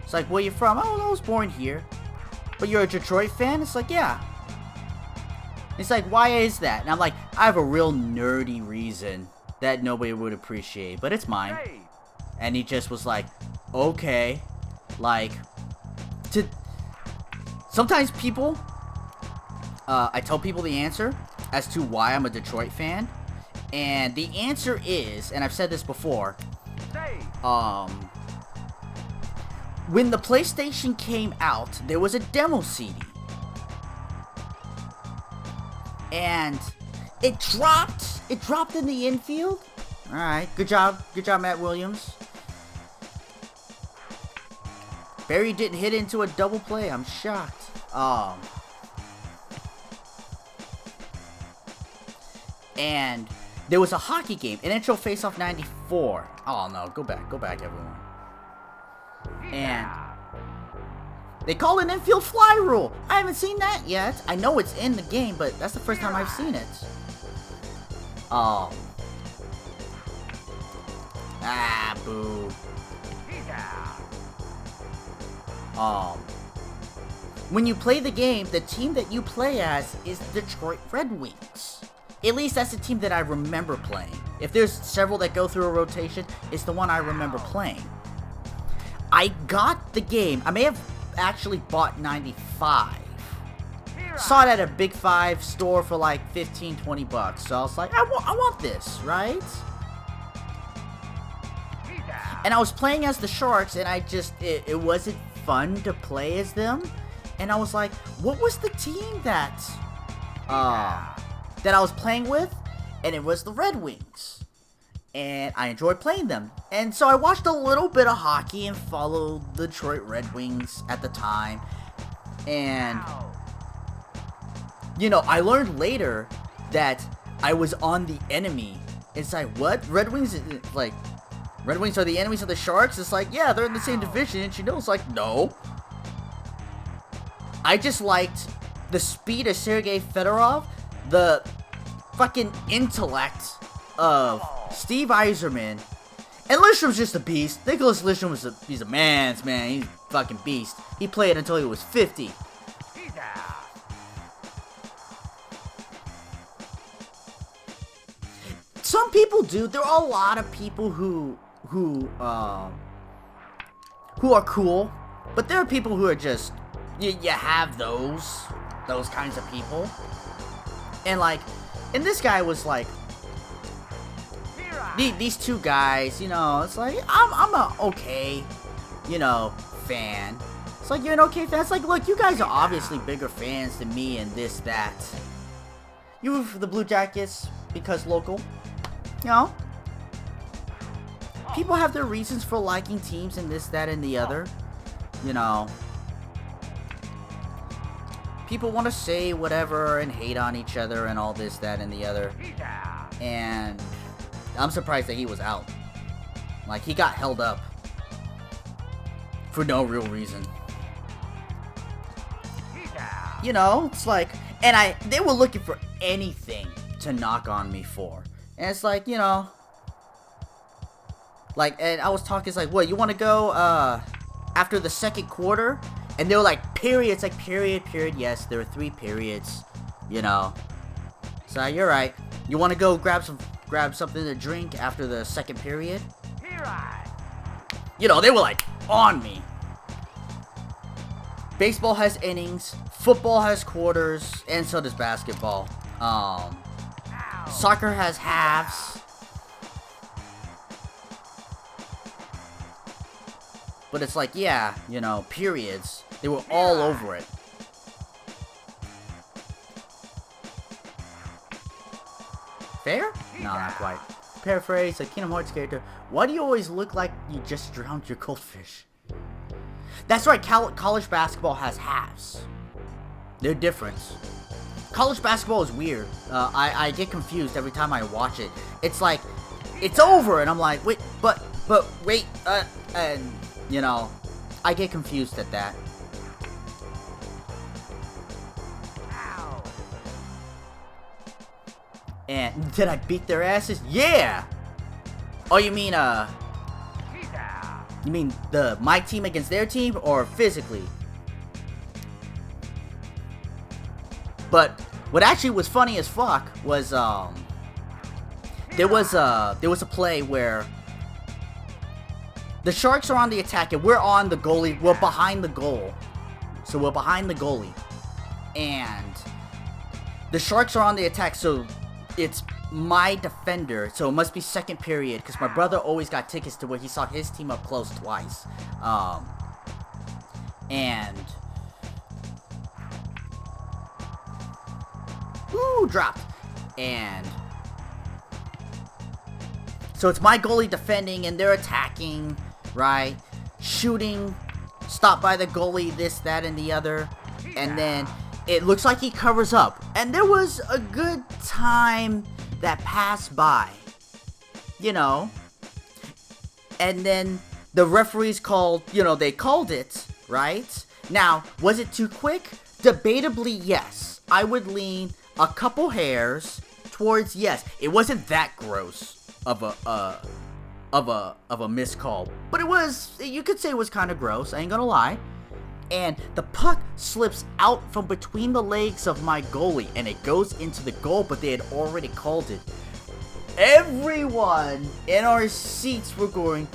[SPEAKER 2] It's like, where you from? Oh, I was born here. But you're a Detroit fan? It's like, yeah. It's like, why is that? And I'm like, I have a real nerdy reason that nobody would appreciate, but it's mine.
[SPEAKER 3] Hey.
[SPEAKER 2] And he just was like, okay. Like, sometimes people, I tell people the answer as to why I'm a Detroit fan. And the answer is, and I've said this before,
[SPEAKER 3] Stay.
[SPEAKER 2] when the PlayStation came out, there was a demo CD. And it dropped in the infield. Alright, good job, Matt Williams. Barry didn't hit into a double play, I'm shocked. And there was a hockey game, NHL Face-Off 94. Oh no, go back everyone. And they call an infield fly rule. I haven't seen that yet. I know it's in the game, but that's the first time I've seen it. Oh. Ah, boo. When you play the game, the team that you play as is the Detroit Red Wings. At least that's the team that I remember playing. If there's several that go through a rotation, it's the one I remember playing. I got the game. I may have actually bought 95. Saw it at a Big 5 store for like 15-20 bucks. So I was like, I want this, right? And I was playing as the Sharks, and it wasn't fun to play as them. And I was like, what was the team that I was playing with? And it was the Red Wings. And I enjoyed playing them. And so I watched a little bit of hockey and followed the Detroit Red Wings at the time. And, you know, I learned later that I was on the enemy. It's like, what? Red Wings, like, Red Wings are the enemies of the Sharks? It's like, yeah, they're in the same division. And you know, it's like, no. I just liked the speed of Sergei Fedorov, the fucking intellect of Steve Yzerman, and Lidstrom's just a beast. Nicholas Lidstrom he's a man's man. He's a fucking beast. He played until he was 50. people do. There are a lot of people who are cool, but there are people who are just you have those kinds of people, and like, and this guy was like, these two guys, you know, it's like I'm a okay, you know, fan. It's like, you're an okay fan. It's like, look, you guys are obviously bigger fans than me and this, that. You root for the Blue Jackets because local. You know? People have their reasons for liking teams and this, that, and the other. You know? People want to say whatever and hate on each other and all this, that, and the other. And I'm surprised that he was out. Like, he got held up. For no real reason. You know, it's like, and they were looking for anything to knock on me for. And it's like, you know, like, and I was talking, it's like, what, you want to go, after the second quarter? And they were like, period. It's like, period, yes, there were 3 periods, you know. So, you're right. You want to go grab something to drink after the second period? You know, they were like, on me. Baseball has innings, football has quarters, and so does basketball. Soccer has halves. But it's like, yeah, you know, periods. They were all over it. Fair? No, not quite. Paraphrase a Kingdom Hearts character. Why do you always look like you just drowned your goldfish? That's right, college basketball has halves. They're different. College basketball is weird. I get confused every time I watch it. It's like, it's over, and I'm like, wait, but wait, and, you know, I get confused at that. And did I beat their asses? Yeah! Oh, you mean, you mean my team against their team, or physically? But what actually was funny as fuck was there was a play where the Sharks are on the attack and we're on the goalie. We're behind the goal, so we're behind the goalie, and the Sharks are on the attack. So it's my defender, so it must be second period, because my brother always got tickets to where he saw his team up close twice. And dropped. And so it's my goalie defending, and they're attacking, right? Shooting, stopped by the goalie, this, that, and the other. And then it looks like he covers up. And there was a good time that passed by, you know, and then the referees called, you know, they called it, right? Now, was it too quick? Debatably, yes. I would lean a couple hairs towards yes. It wasn't that gross of a missed call, but it was, you could say it was kind of gross, I ain't gonna lie. And the puck slips out from between the legs of my goalie, and it goes into the goal, but they had already called it. Everyone in our seats were going,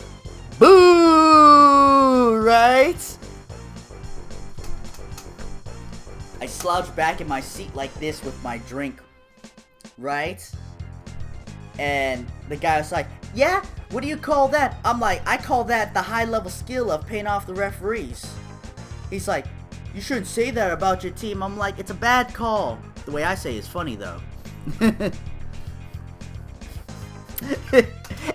[SPEAKER 2] boo, right? I slouched back in my seat like this with my drink, right? And the guy was like, yeah, what do you call that? I'm like, I call that the high-level skill of paying off the referees. He's like, you shouldn't say that about your team. I'm like, it's a bad call. The way I say it's funny, though.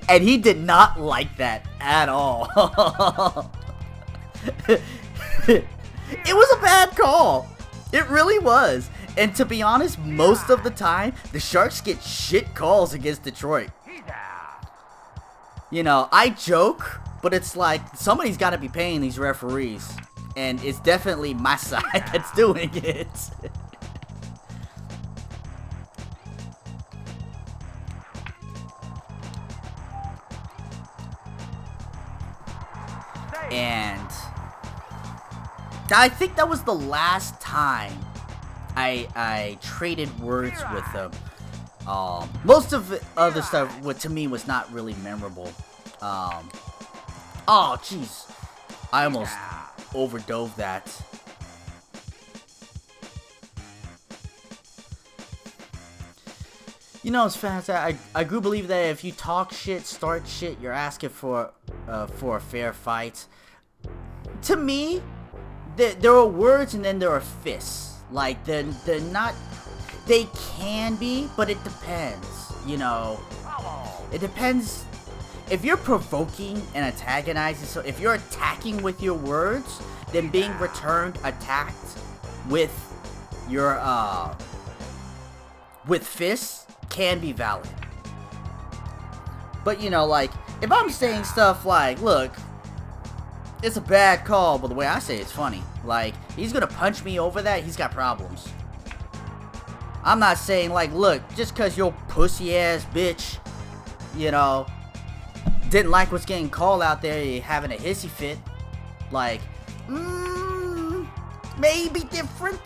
[SPEAKER 2] And he did not like that at all. It was a bad call. It really was. And to be honest, most of the time, the Sharks get shit calls against Detroit. You know, I joke, but it's like, somebody's got to be paying these referees. And it's definitely my side that's doing it. And I think that was the last time I traded words with him. Most of the other stuff, to me, was not really memorable. Oh, jeez. I almost overdove that. You know, it's fantastic. I do believe that if you talk shit, start shit, you're asking for a fair fight. To me, there are words and then there are fists. Like, they're not... They can be, but it depends. You know, it depends. If you're provoking and antagonizing, so if you're attacking with your words, then being returned attacked with your with fists can be valid. But you know, like, if I'm saying stuff like, look, it's a bad call, but the way I say it's funny. Like, he's gonna punch me over that, he's got problems. I'm not saying, like, look, just cause your pussy ass bitch, you know, didn't like what's getting called out there, you're having a hissy fit. Like, maybe different.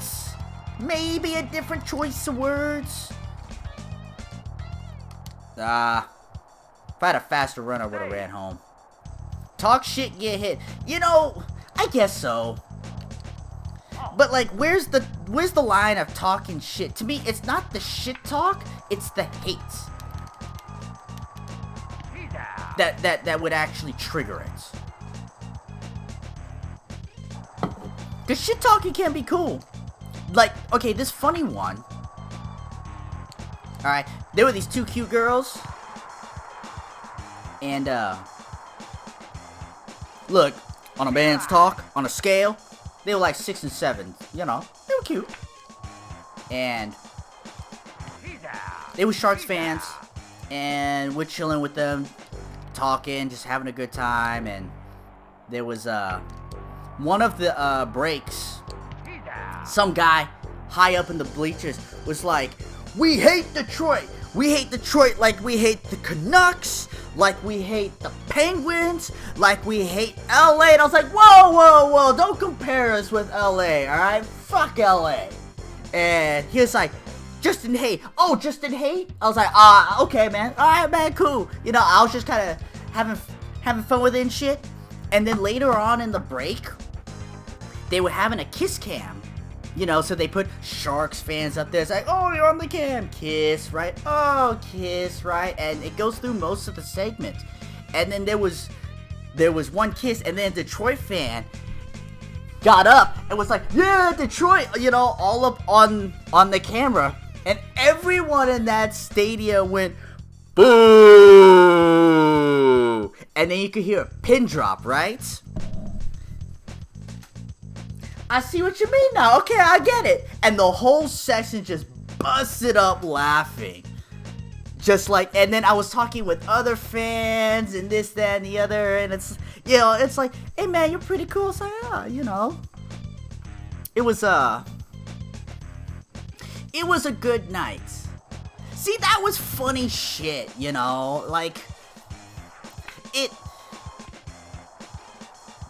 [SPEAKER 2] Maybe a different choice of words. If I had a faster run, I would have ran home. Talk shit, get hit. You know, I guess so. But like, where's the line of talking shit? To me, it's not the shit talk, it's the hate. That would actually trigger it. Cause shit talking can be cool. Like, okay, this funny one. Alright, there were these two cute girls. And look, on a man's talk, on a scale, they were like 6 and 7, you know, they were cute. And they were Sharks fans, and we're chilling with them, talking, just having a good time. And there was one of the breaks, some guy high up in the bleachers was like, we hate Detroit. We hate Detroit like we hate the Canucks, like we hate the Penguins, like we hate LA. And I was like, whoa, don't compare us with LA, alright? Fuck LA. And he was like, Justin hate. Oh, Justin hate? I was like, okay, man. Alright, man, cool. You know, I was just kind of having fun with it and shit. And then later on in the break, they were having a kiss cam. You know, so they put Sharks fans up there. It's like, oh, you're on the cam. Kiss, right? Oh, kiss, right? And it goes through most of the segment. And then there was one kiss, and then a Detroit fan got up and was like, yeah, Detroit, you know, all up on the camera. And everyone in that stadium went, boo! And then you could hear a pin drop, right? I see what you mean now. Okay, I get it. And the whole section just busted up laughing. Just like, and then I was talking with other fans and this, that, and the other. And it's, you know, it's like, hey man, you're pretty cool. It's like, yeah, you know. It was a good night. See, that was funny shit, you know. Like,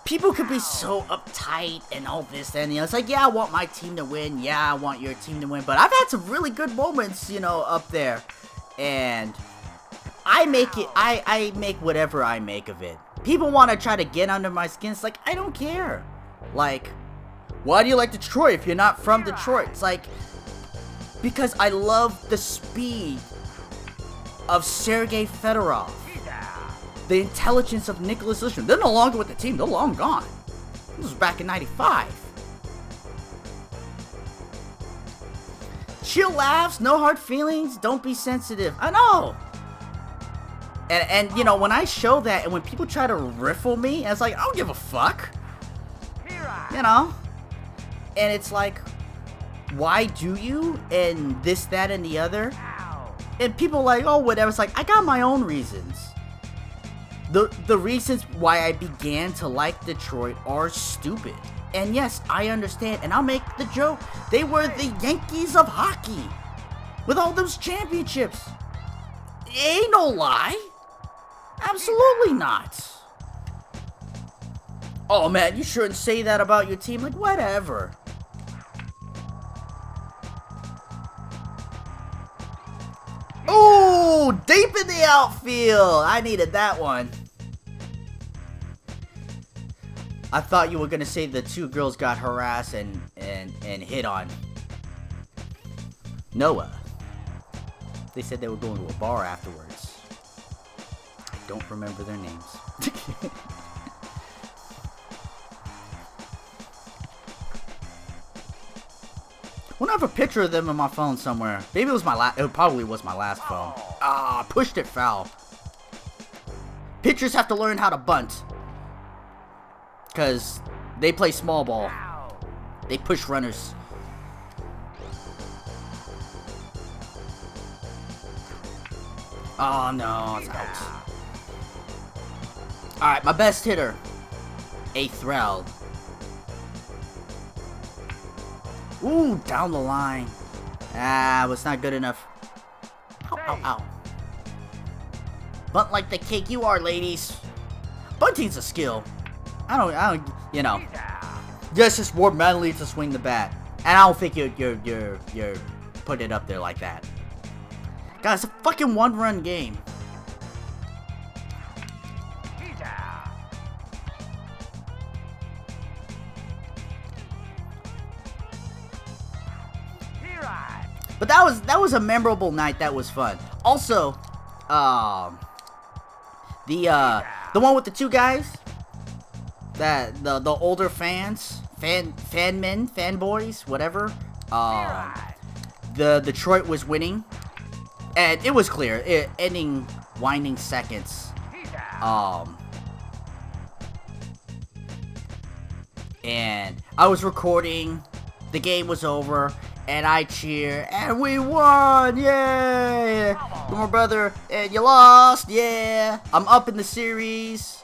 [SPEAKER 2] people could be so uptight and all this and, you know, it's like, yeah, I want my team to win. Yeah, I want your team to win. But I've had some really good moments, you know, up there. And I make whatever I make of it. People want to try to get under my skin. It's like, I don't care. Like, why do you like Detroit if you're not from Detroit? It's like, because I love the speed of Sergei Fedorov. The intelligence of Nicholas Lidstrom. They're no longer with the team. They're long gone. This was back in '95. Chill laughs, no hard feelings, don't be sensitive. I know. And you know, when I show that and when people try to riffle me, it's like, I don't give a fuck. You know? And it's like, why do you? And this, that, and the other. And people like, oh, whatever. It's like, I got my own reasons. The reasons why I began to like Detroit are stupid. And yes, I understand, and I'll make the joke. They were the Yankees of hockey. With all those championships. It ain't no lie. Absolutely not. Oh man, you shouldn't say that about your team. Like, whatever. Ooh, deep in the outfield. I needed that one. I thought you were gonna say the two girls got harassed and hit on. Noah. They said they were going to a bar afterwards. I don't remember their names. I wonder if I have a picture of them on my phone somewhere. Maybe it was my last. It probably was my last phone. Ah, pushed it foul. Pitchers have to learn how to bunt. Because they play small ball. They push runners. Oh no, it's out. Alright, my best hitter. Eighth round. Ooh, down the line. Ah, was not good enough. Ow, ow, ow. Bunt like the cake you are, ladies. Bunting's a skill. I don't, you know. Yes, it's more manly to swing the bat. And I don't think you're putting it up there like that. Guys, it's a fucking one-run game. But that was a memorable night. That was fun. Also, the one with the two guys, that the older fanboys, whatever. The Detroit was winning, and it was clear. Ending winding seconds. And I was recording. The game was over. And I cheer, and we won! Yay! My brother, and you lost! Yeah! I'm up in the series.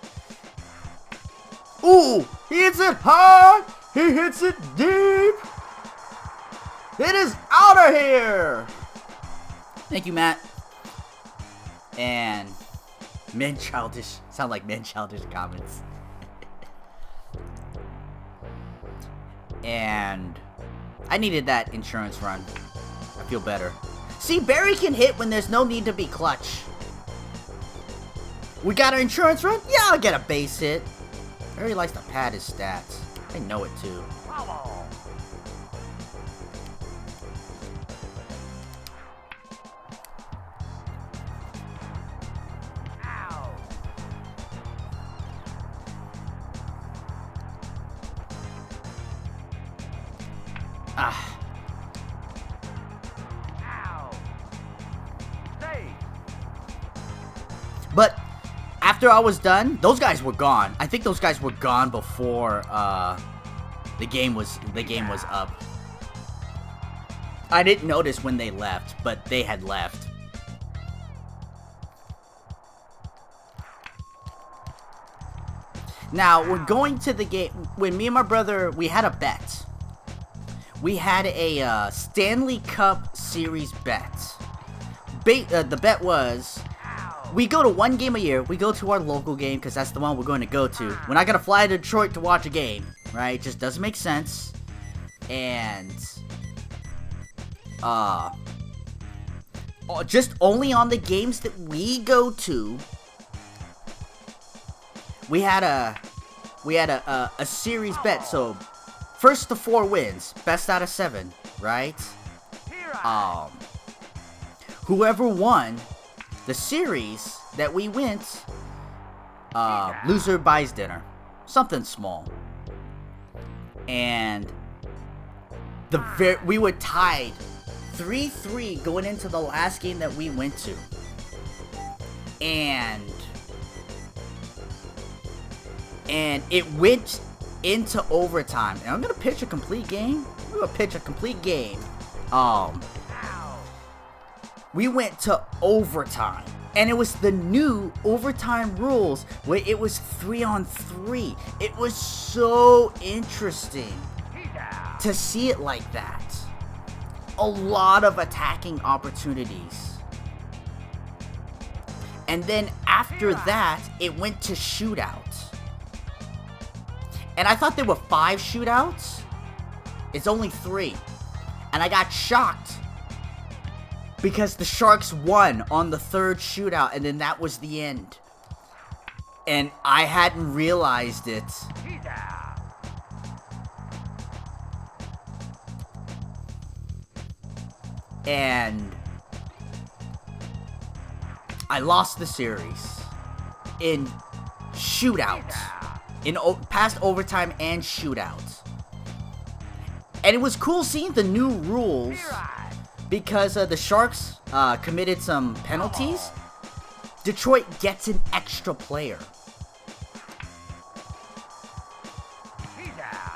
[SPEAKER 2] Ooh! He hits it hard! He hits it deep! It is out of here! Thank you, Matt. And men childish. Sound like men childish comments. And I needed that insurance run. I feel better. See, Barry can hit when there's no need to be clutch. We got our insurance run? Yeah, I'll get a base hit. Barry likes to pad his stats. I know it too. Ah. But after I was done, those guys were gone. I think those guys were gone before the game was up. I didn't notice when they left, but they had left. Now, we're going to the game. When me and my brother, we had a bet. We had a Stanley Cup Series bet. The bet was, we go to one game a year. We go to our local game because that's the one we're going to go to. We're not going to fly to Detroit to watch a game, right? It just doesn't make sense. And, just only on the games that we go to, we had a series bet. So first to 4 wins, best out of 7, right? Whoever won the series that we went, loser buys dinner, something small. And we were tied 3-3 going into the last game that we went to, and it went into overtime. And I'm gonna pitch a complete game. We went to overtime, and it was the new overtime rules where it was 3-on-3. It was so interesting to see it like that. A lot of attacking opportunities. And then after that, it went to shootout. And I thought there were 5 shootouts. It's only 3. And I got shocked because the Sharks won on the third shootout, and then that was the end. And I hadn't realized it.
[SPEAKER 3] He's out.
[SPEAKER 2] And I lost the series in shootouts, in past overtime and shootouts. And it was cool seeing the new rules because the Sharks committed some penalties. Detroit gets an extra player.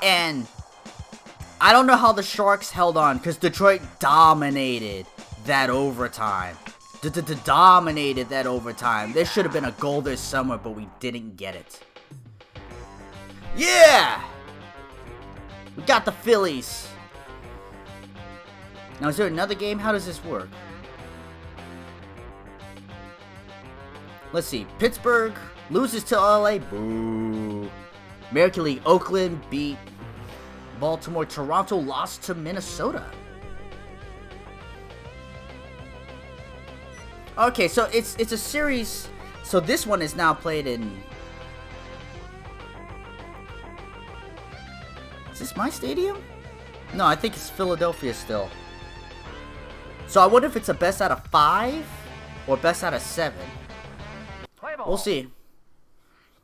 [SPEAKER 2] And I don't know how the Sharks held on because Detroit dominated that overtime. Dominated that overtime. There should have been a goal there somewhere, but we didn't get it. Yeah! We got the Phillies. Now, is there another game? How does this work? Let's see. Pittsburgh loses to LA. Boo. American League. Oakland beat Baltimore. Toronto lost to Minnesota. Okay, so it's a series. So this one is now played in... Is this my stadium? No, I think it's Philadelphia still. So I wonder if it's a best out of 5 or best out of 7. We'll see.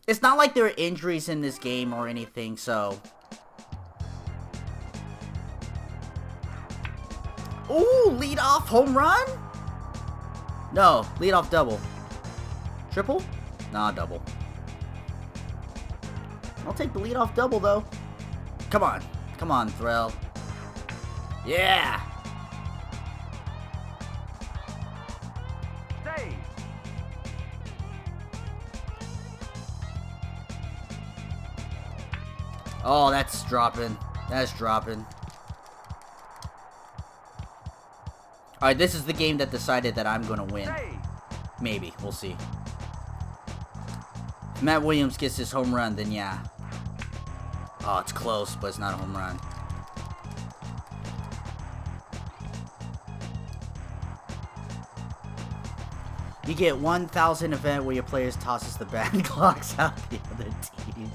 [SPEAKER 2] It's not like there are injuries in this game or anything, so... Ooh, leadoff home run? No, leadoff double. Triple? Nah, double. I'll take the leadoff double, though. Come on. Come on, Threll. Yeah!
[SPEAKER 3] Save.
[SPEAKER 2] Oh, that's dropping. That's dropping. Alright, this is the game that decided that I'm gonna win.
[SPEAKER 3] Save.
[SPEAKER 2] Maybe. We'll see. If Matt Williams gets his home run, then yeah. Oh, it's close, but it's not a home run. You get 1,000 event where your players tosses the bat and clocks out the other team.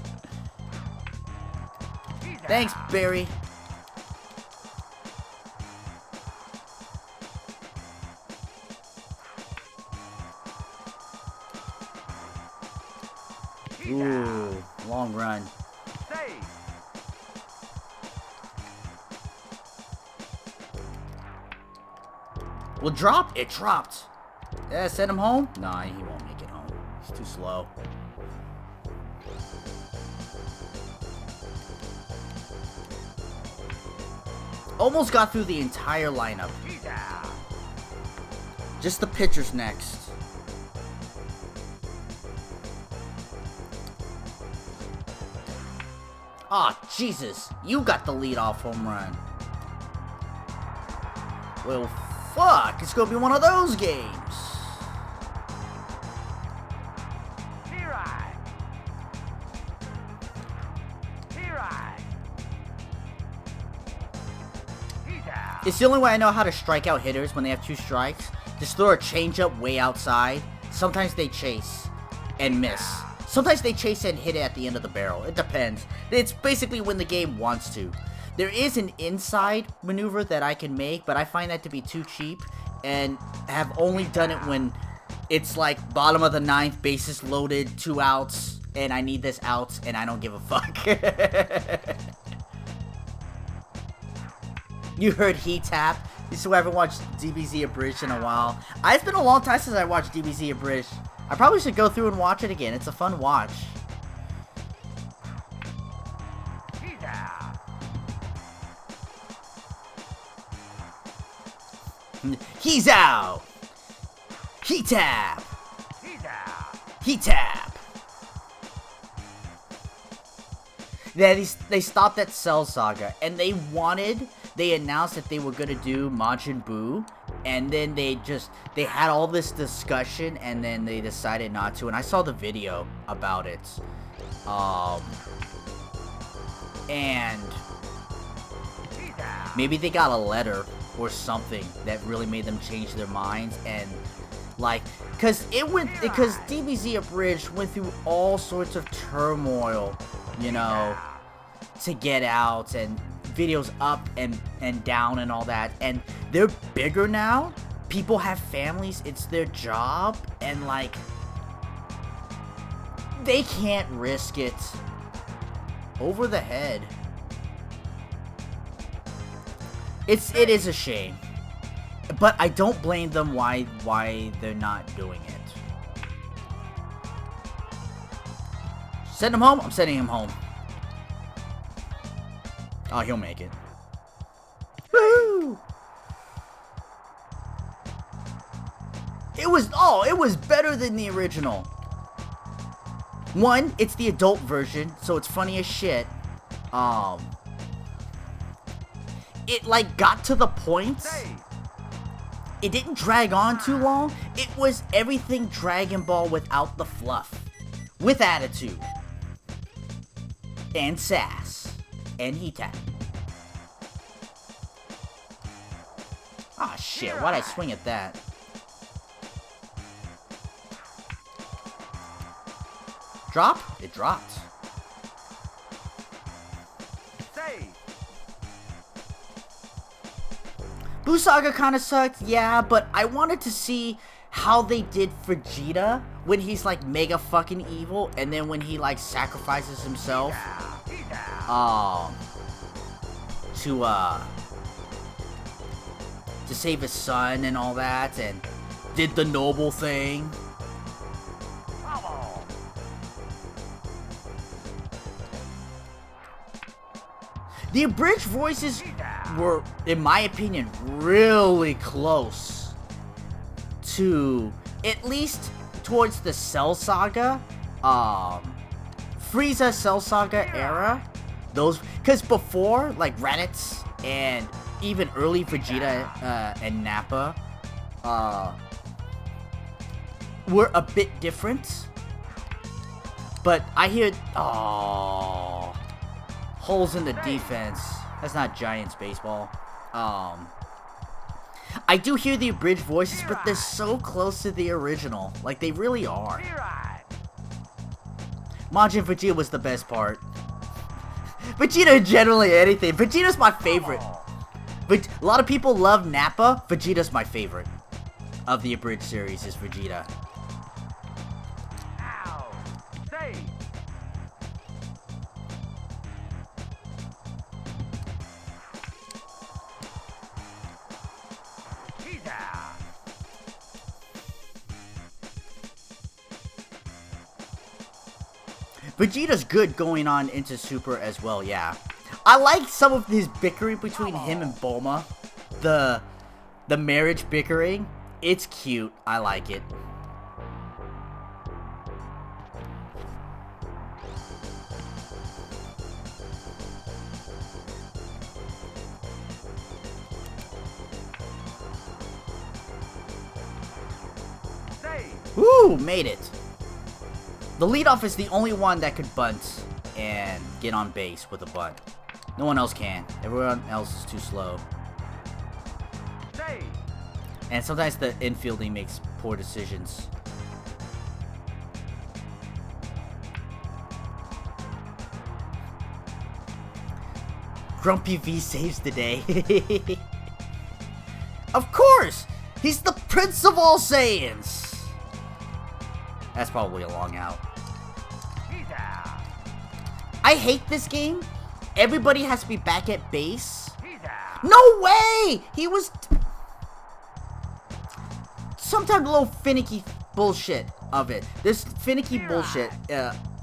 [SPEAKER 2] Thanks, Barry. Ooh, long run.
[SPEAKER 3] Save.
[SPEAKER 2] Will drop? It dropped. Yeah, send him home? Nah, he won't make it home. He's too slow. Almost got through the entire lineup.
[SPEAKER 3] He's out.
[SPEAKER 2] Just the pitchers next. Aw, oh, Jesus. You got the leadoff home run. Well, fuck. It's gonna be one of those games. It's the only way I know how to strike out hitters when they have 2 strikes. Just throw a changeup way outside. Sometimes they chase and miss. Sometimes they chase and hit it at the end of the barrel. It depends. It's basically when the game wants to. There is an inside maneuver that I can make, but I find that to be too cheap and have only done it when it's like bottom of the 9th, bases loaded, 2 outs, and I need this out, and I don't give a fuck. You heard Heat Tap. You still haven't watched DBZ Abridged in a while. It's been a long time since I watched DBZ Abridged. I probably should go through and watch it again. It's a fun watch.
[SPEAKER 3] He's out.
[SPEAKER 2] He's out. Heat Tap.
[SPEAKER 3] He's out.
[SPEAKER 2] Heat Tap. Yeah, they stopped that Cell Saga, and they announced that they were gonna do Majin Buu, and then they had all this discussion, and then they decided not to, and I saw the video about it, and maybe they got a letter or something that really made them change their minds. And like, because DBZ Abridged went through all sorts of turmoil, you know, to get out, and videos up and down and all that, and they're bigger now. People have families, it's their job, and like, they can't risk it over the head. It is a shame, but I don't blame them why they're not doing it. Send him home? I'm sending him home. Oh, he'll make it. Woo! It was better than the original. One, it's the adult version, so it's funny as shit. It like got to the point. It didn't drag on too long. It was everything Dragon Ball without the fluff. With attitude. And sass. And Hitan. Ah, shit, why'd I swing at that? Drop? It dropped. Buu Saga kinda sucked, yeah, but I wanted to see how they did Vegeta when he's like mega fucking evil, and then when he like sacrifices himself to save his son and all that, and did the noble thing. The abridged voices were, in my opinion, really close to, at least towards the Cell Saga, Frieza Cell Saga era. Those, because before, like Raditz and even early Vegeta and Nappa were a bit different. But I hear, holes in the defense. That's not Giants baseball. I do hear the abridged voices, but they're so close to the original. Like, they really are. Majin Vegeta was the best part. Vegeta generally anything. Vegeta's my favorite. But a lot of people love Nappa. Vegeta's my favorite of the abridged series is Vegeta. Vegeta's good going on into Super as well, yeah. I like some of his bickering between him and Bulma. The marriage bickering. It's cute. I like it. Woo! Made it. The leadoff is the only one that could bunt and get on base with a bunt. No one else can. Everyone else is too slow. And sometimes the infielding makes poor decisions. Grumpy V saves the day. Of course! He's the Prince of all Saiyans! That's probably a long out. I hate this game. Everybody has to be back at base. No way! He was... Sometimes a little finicky bullshit of it. There's finicky bullshit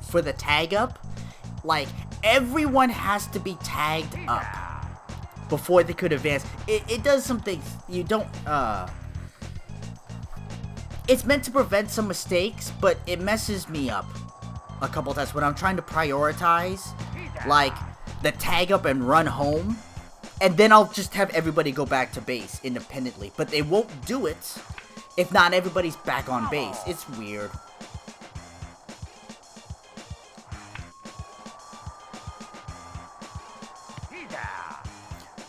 [SPEAKER 2] for the tag up. Like, everyone has to be tagged up before they could advance. It does some things you don't... It's meant to prevent some mistakes, but it messes me up a couple times when I'm trying to prioritize, like, the tag up and run home, and then I'll just have everybody go back to base independently, but they won't do it if not everybody's back on base. It's weird.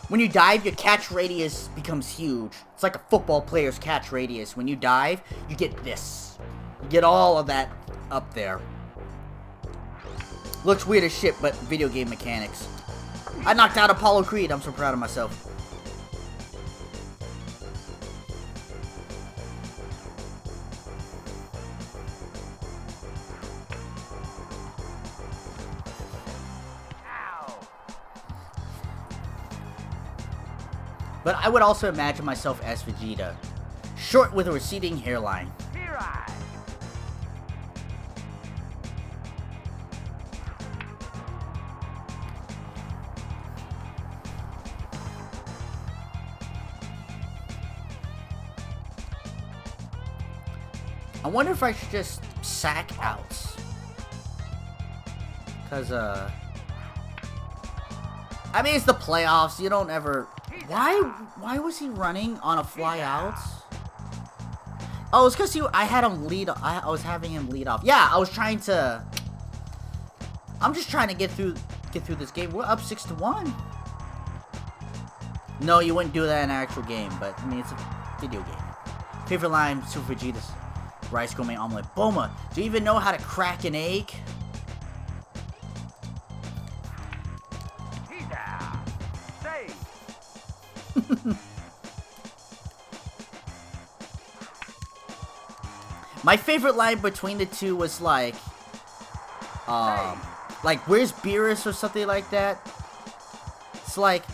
[SPEAKER 2] When you dive, your catch radius becomes huge. It's like a football player's catch radius. When you dive, you get this. You get all of that up there. Looks weird as shit, but video game mechanics. I knocked out Apollo Creed. I'm so proud of myself. But I would also imagine myself as Vegeta. Short with a receding hairline.
[SPEAKER 3] Here I.
[SPEAKER 2] I wonder if I should just sack outs. Cause, I mean, it's the playoffs. You don't ever... Why was he running on a fly out? Oh, it's because I had him lead... I was having him lead off. Yeah, I was trying to... I'm just trying to get through this game. We're up 6-1. No, you wouldn't do that in an actual game, but, I mean, it's a video game. Favorite line, Super Vegeta's. Rice gourmet omelet. Boma, do you even know how to crack an egg?
[SPEAKER 3] He's out. Save.
[SPEAKER 2] My favorite line between the two was like, where's Beerus or something like that? It's like,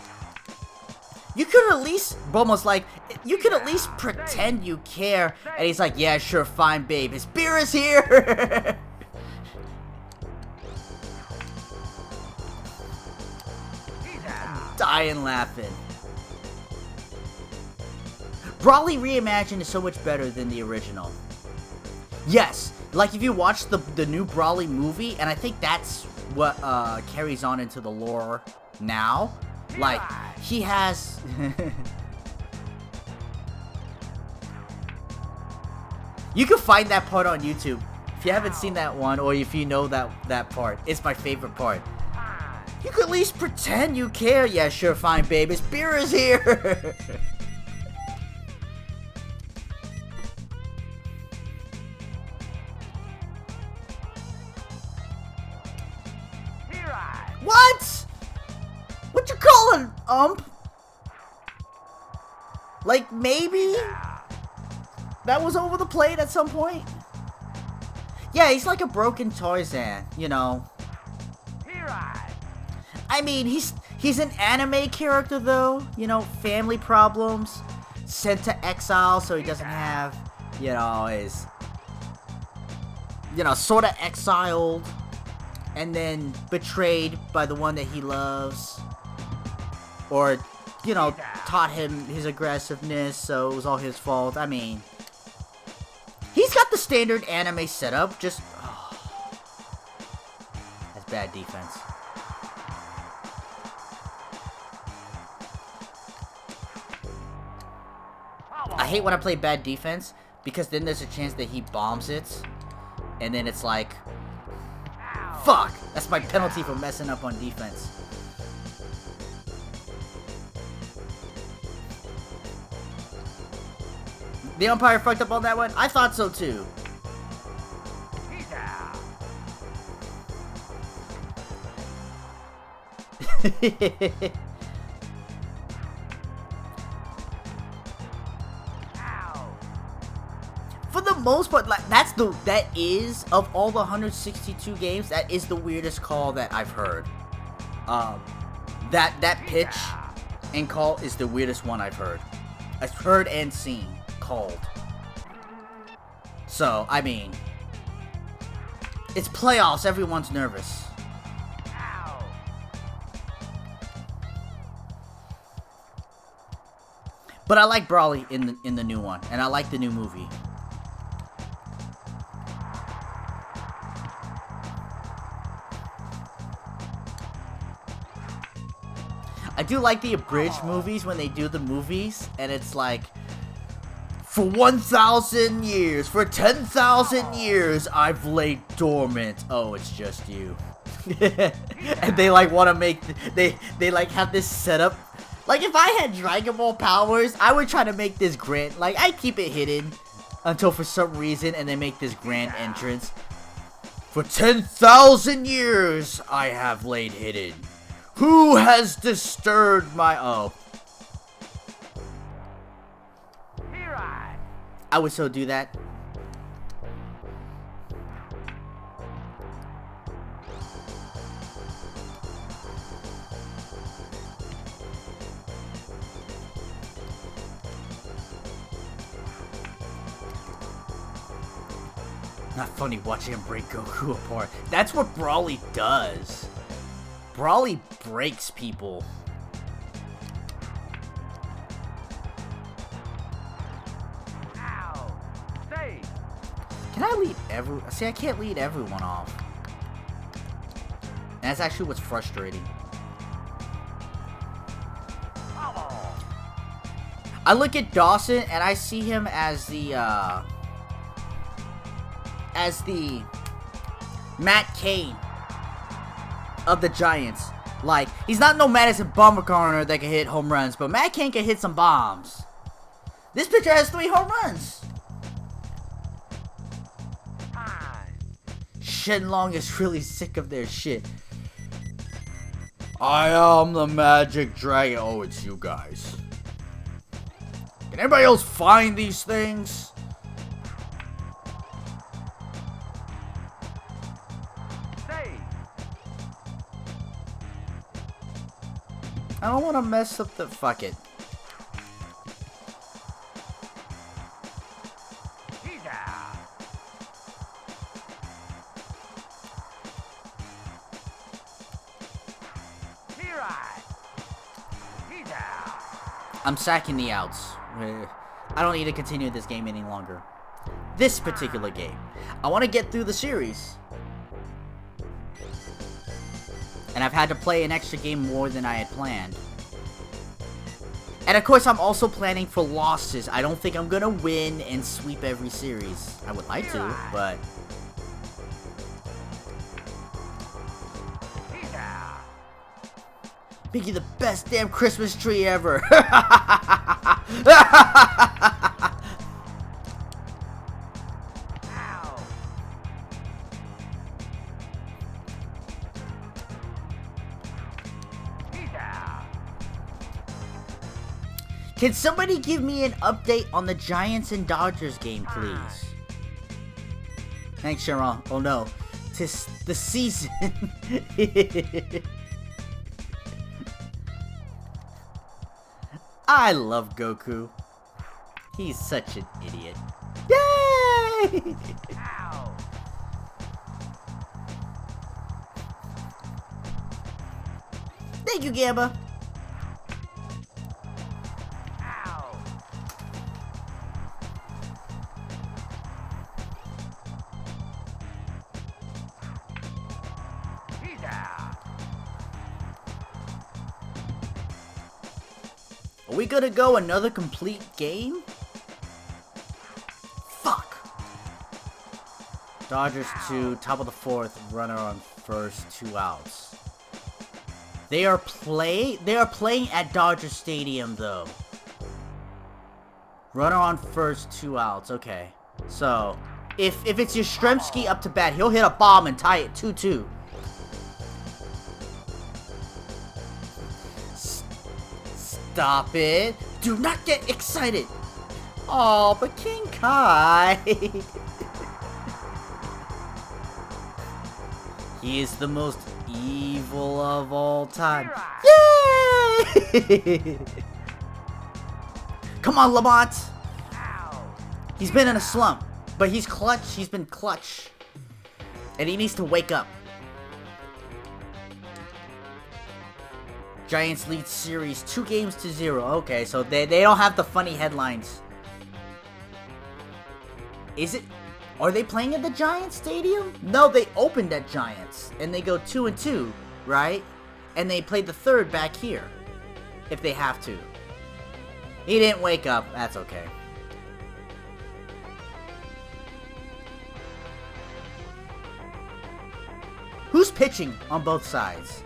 [SPEAKER 2] you could at least, Boma's like, you could at least pretend you care. And he's like, yeah, sure, fine, babe. Is Beerus here? Dying laughing. Brawly Reimagined is so much better than the original. Yes, like if you watch the new Brawly movie, and I think that's what carries on into the lore now. Like, he has... You can find that part on YouTube. If you haven't seen that one, or if you know that part, it's my favorite part. You could at least pretend you care. Yeah, sure, fine, babe. His beer is here. What? What you calling, ump? Like, maybe? That was over the plate at some point? Yeah, he's like a broken Tarzan, you know. I mean, he's an anime character, though. You know, family problems. Sent to exile, so he doesn't have, you know, his... You know, sort of exiled. And then betrayed by the one that he loves. Or, you know, taught him his aggressiveness, so it was all his fault. I mean... He's got the standard anime setup, just... Oh, that's bad defense. I hate when I play bad defense, because then there's a chance that he bombs it, and then it's like... Fuck! That's my penalty for messing up on defense. The umpire fucked up on that one? I thought so too. For the most part, like that is of all the 162 games, that is the weirdest call that I've heard. That pitch and call is the weirdest one I've heard. I've heard and seen called. So, I mean, it's playoffs, everyone's nervous. But I like Brawly in the new one, and I like the new movie. I do like the abridged movies when they do the movies, and it's like, for 1,000 years, for 10,000 years, I've laid dormant. Oh, it's just you. And they like want to make, they like have this setup Like, if I had Dragon Ball powers, I would try to make this grand... Like, I keep it hidden until for some reason, and then make this grand entrance. For 10,000 years, I have laid hidden. Who has disturbed my... Oh.
[SPEAKER 3] Here
[SPEAKER 2] I would so do that. Not funny watching him break Goku apart. That's what Brawly does. Brawly breaks people.
[SPEAKER 3] Ow. Stay.
[SPEAKER 2] Can I lead See, I can't lead everyone off. And that's actually what's frustrating.
[SPEAKER 3] Come on.
[SPEAKER 2] I look at Dawson and I see him as the Matt Cain of the Giants. Like, he's not no Madison Bumgarner that can hit home runs, but Matt Cain can hit some bombs. This pitcher has 3 home runs.
[SPEAKER 3] Time.
[SPEAKER 2] Shenlong is really sick of their shit. I am the Magic Dragon. Oh, it's you guys. Can anybody else find these things?
[SPEAKER 3] Stay.
[SPEAKER 2] I don't want to mess up the... Fuck it.
[SPEAKER 3] He's out. Here he's out.
[SPEAKER 2] I'm sacking the outs. I don't need to continue this game any longer. This particular game. I want to get through the series. And I've had to play an extra game more than I had planned. And of course, I'm also planning for losses. I don't think I'm going to win and sweep every series. I would like to, but...
[SPEAKER 3] He's out.
[SPEAKER 2] Make you the best damn Christmas tree ever.
[SPEAKER 3] Ow. He's out.
[SPEAKER 2] Can somebody give me an update on the Giants and Dodgers game, please? Thanks, Sharon. Oh no. 'Tis the season. I love Goku. He's such an idiot. Yay!
[SPEAKER 3] Ow.
[SPEAKER 2] Thank you, Gamba.
[SPEAKER 3] Ow. He's out.
[SPEAKER 2] Are we gonna go another complete game? Fuck! Dodgers 2, top of the 4th, runner on first, 2 outs. They are playing at Dodger Stadium though. Runner on first, 2 outs. Okay. So, if it's Yastrzemski up to bat, he'll hit a bomb and tie it 2-2. Stop it. Do not get excited. Oh, but King Kai. He is the most evil of all time. Yay! Come on, Lamont.
[SPEAKER 3] Ow.
[SPEAKER 2] He's been in a slump, but he's clutch. He's been clutch. And he needs to wake up. Giants lead series 2-0. Okay, so they don't have the funny headlines. Is it? Are they playing at the Giants Stadium? No, they opened at Giants. And they go 2-2, right? And they play the 3rd back here. If they have to. He didn't wake up. That's okay. Who's pitching on both sides?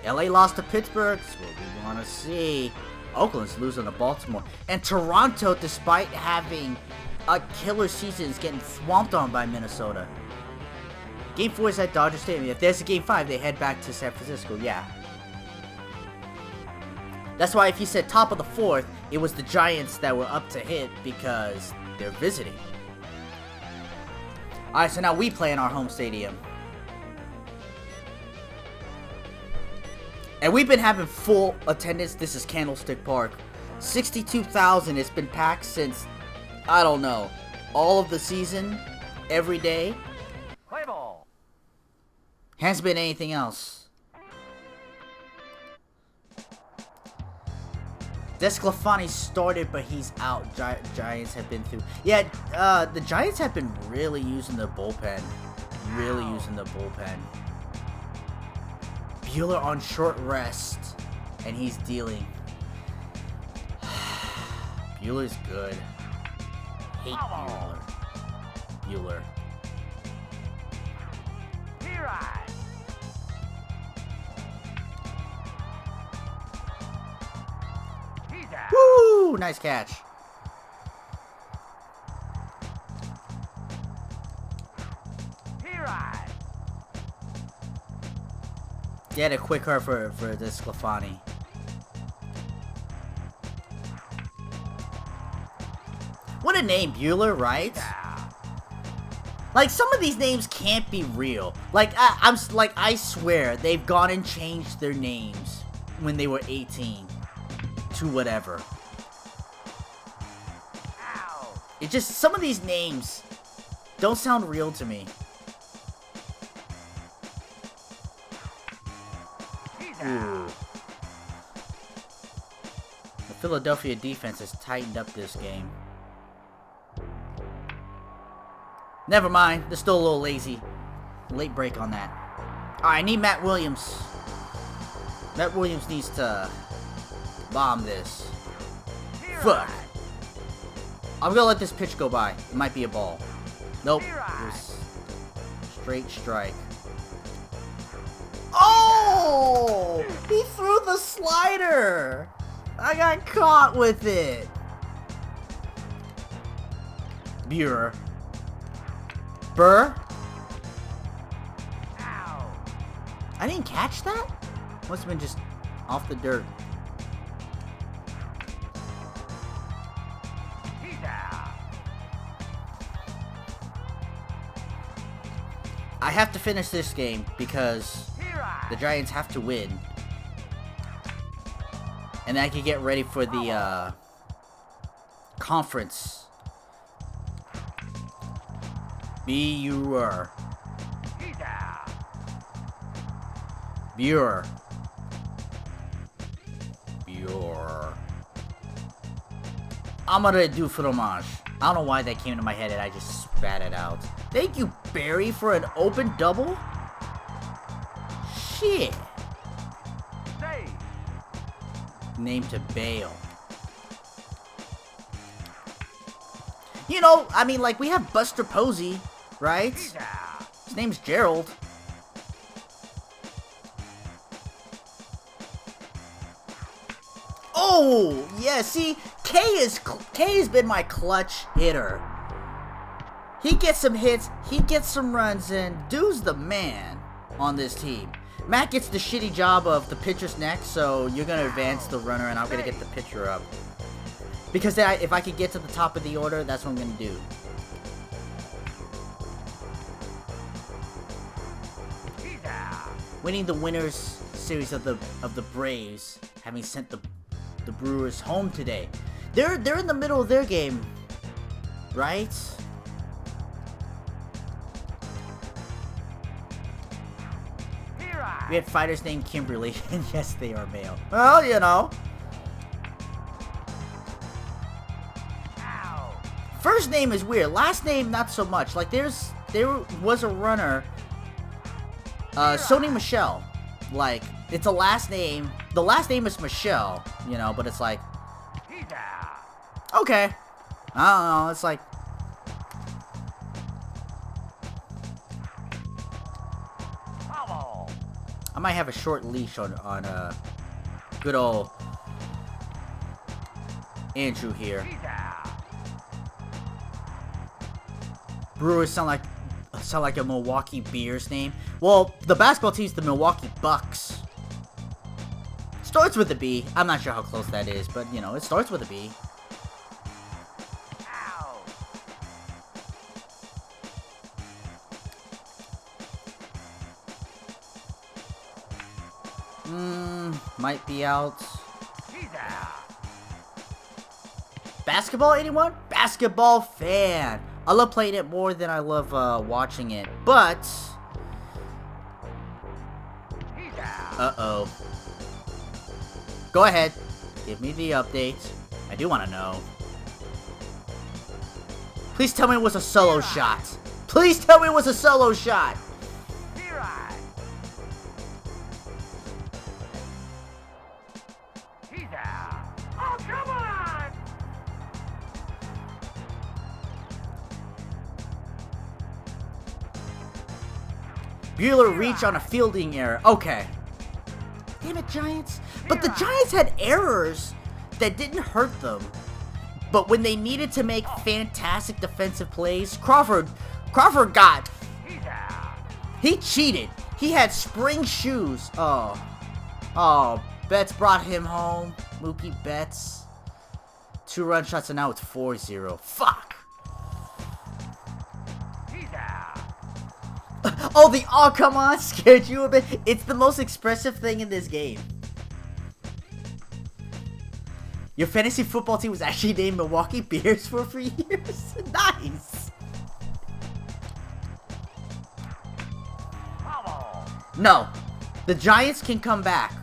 [SPEAKER 2] LA lost to Pittsburgh. That's what we want to see. Oakland's losing to Baltimore. And Toronto, despite having a killer season, is getting swamped on by Minnesota. Game 4 is at Dodger Stadium. If there's a Game 5, they head back to San Francisco. Yeah. That's why if you said top of the 4th, it was the Giants that were up to hit because they're visiting. Alright, so now we play in our home stadium. And we've been having full attendance. This is Candlestick Park. 62,000. It's been packed since, I don't know, all of the season, every day.
[SPEAKER 3] Play ball.
[SPEAKER 2] Hasn't been anything else. Desclafani started, but he's out. Giants have been through. Yeah, the Giants have been really using the bullpen. Really using the bullpen. Bueller on short rest, and he's dealing. Bueller's good. Hate Bueller. Bueller.
[SPEAKER 3] P-Ride. He's out.
[SPEAKER 2] Woo! Nice catch.
[SPEAKER 3] P-Ride.
[SPEAKER 2] Get a quick hurt for this Sclafani. What a name, Bueller, right? Like, some of these names can't be real. Like, I swear, they've gone and changed their names when they were 18 to whatever.
[SPEAKER 3] Ow.
[SPEAKER 2] It just, some of these names don't sound real to me.
[SPEAKER 3] He's out.
[SPEAKER 2] The Philadelphia defense has tightened up this game. Never mind, they're still a little lazy. Late break on that. Alright, I need Matt Williams. Matt Williams needs to bomb this. Fuck. I'm gonna let this pitch go by. It might be a ball. Nope. It was straight strike. Oh! He threw the slider! I got caught with it. Burr.
[SPEAKER 3] Ow.
[SPEAKER 2] I didn't catch that? Must have been just off the dirt.
[SPEAKER 3] He's out.
[SPEAKER 2] I have to finish this game because
[SPEAKER 3] P-Ride.
[SPEAKER 2] the Giants have to win. And then I can get ready for the conference. Bueller.
[SPEAKER 3] He's out.
[SPEAKER 2] Bueller. I'm gonna do fromage. I don't know why that came into my head and I just spat it out. Thank you, Barry, for an open double. Shit.
[SPEAKER 3] Save.
[SPEAKER 2] Name to bail. You know, I mean, like, we have Buster Posey, right?
[SPEAKER 3] He's out.
[SPEAKER 2] His name's Gerald. Oh, yeah, see, K has been my clutch hitter. He gets some hits, he gets some runs in. Dude's the man on this team. Matt gets the shitty job of the pitcher's next, so you're going to advance the runner and I'm going to get the pitcher up. Because if I could get to the top of the order, that's what I'm going to do.
[SPEAKER 3] He's out.
[SPEAKER 2] Winning the winners series of the Braves, having sent the Brewers home today. They're in the middle of their game, right?
[SPEAKER 3] P-Ride.
[SPEAKER 2] We had fighters named Kimberly, and yes, they are male. Well, you know.
[SPEAKER 3] Ow.
[SPEAKER 2] First name is weird. Last name, not so much. Like, there was a runner, Sony Michelle. Like, it's a last name. The last name is Michelle, you know, but it's like,
[SPEAKER 3] He's out.
[SPEAKER 2] okay. I don't know. It's like,
[SPEAKER 3] Bubble.
[SPEAKER 2] I might have a short leash on good old Andrew here.
[SPEAKER 3] He down.
[SPEAKER 2] Brewers sound like a Milwaukee Bears name. Well, the basketball team's the Milwaukee Bucks. Starts with a B. I'm not sure how close that is, but you know, it starts with a B. Might be out.
[SPEAKER 3] He down.
[SPEAKER 2] Basketball, anyone? Basketball fan. I love playing it more than I love watching it, but...
[SPEAKER 3] He down.
[SPEAKER 2] Uh-oh. Go ahead. Give me the update. I do want to know. Please tell me it was a solo shot. Please tell me it was a solo shot.
[SPEAKER 3] Here I. He down. Oh, come on.
[SPEAKER 2] Bueller reach on a fielding error. Okay. Damn it, Giants. But the Giants had errors that didn't hurt them. But when they needed to make fantastic defensive plays, Crawford got...
[SPEAKER 3] He down.
[SPEAKER 2] He cheated. He had spring shoes. Oh, Betts brought him home. Mookie Betts. 2-run shots, and now it's 4-0. Fuck.
[SPEAKER 3] He down.
[SPEAKER 2] Oh, come on, scared you a bit. It's the most expressive thing in this game. Your fantasy football team was actually named Milwaukee Bears for 3 years? Nice.
[SPEAKER 3] Bubble.
[SPEAKER 2] No, the Giants can come back.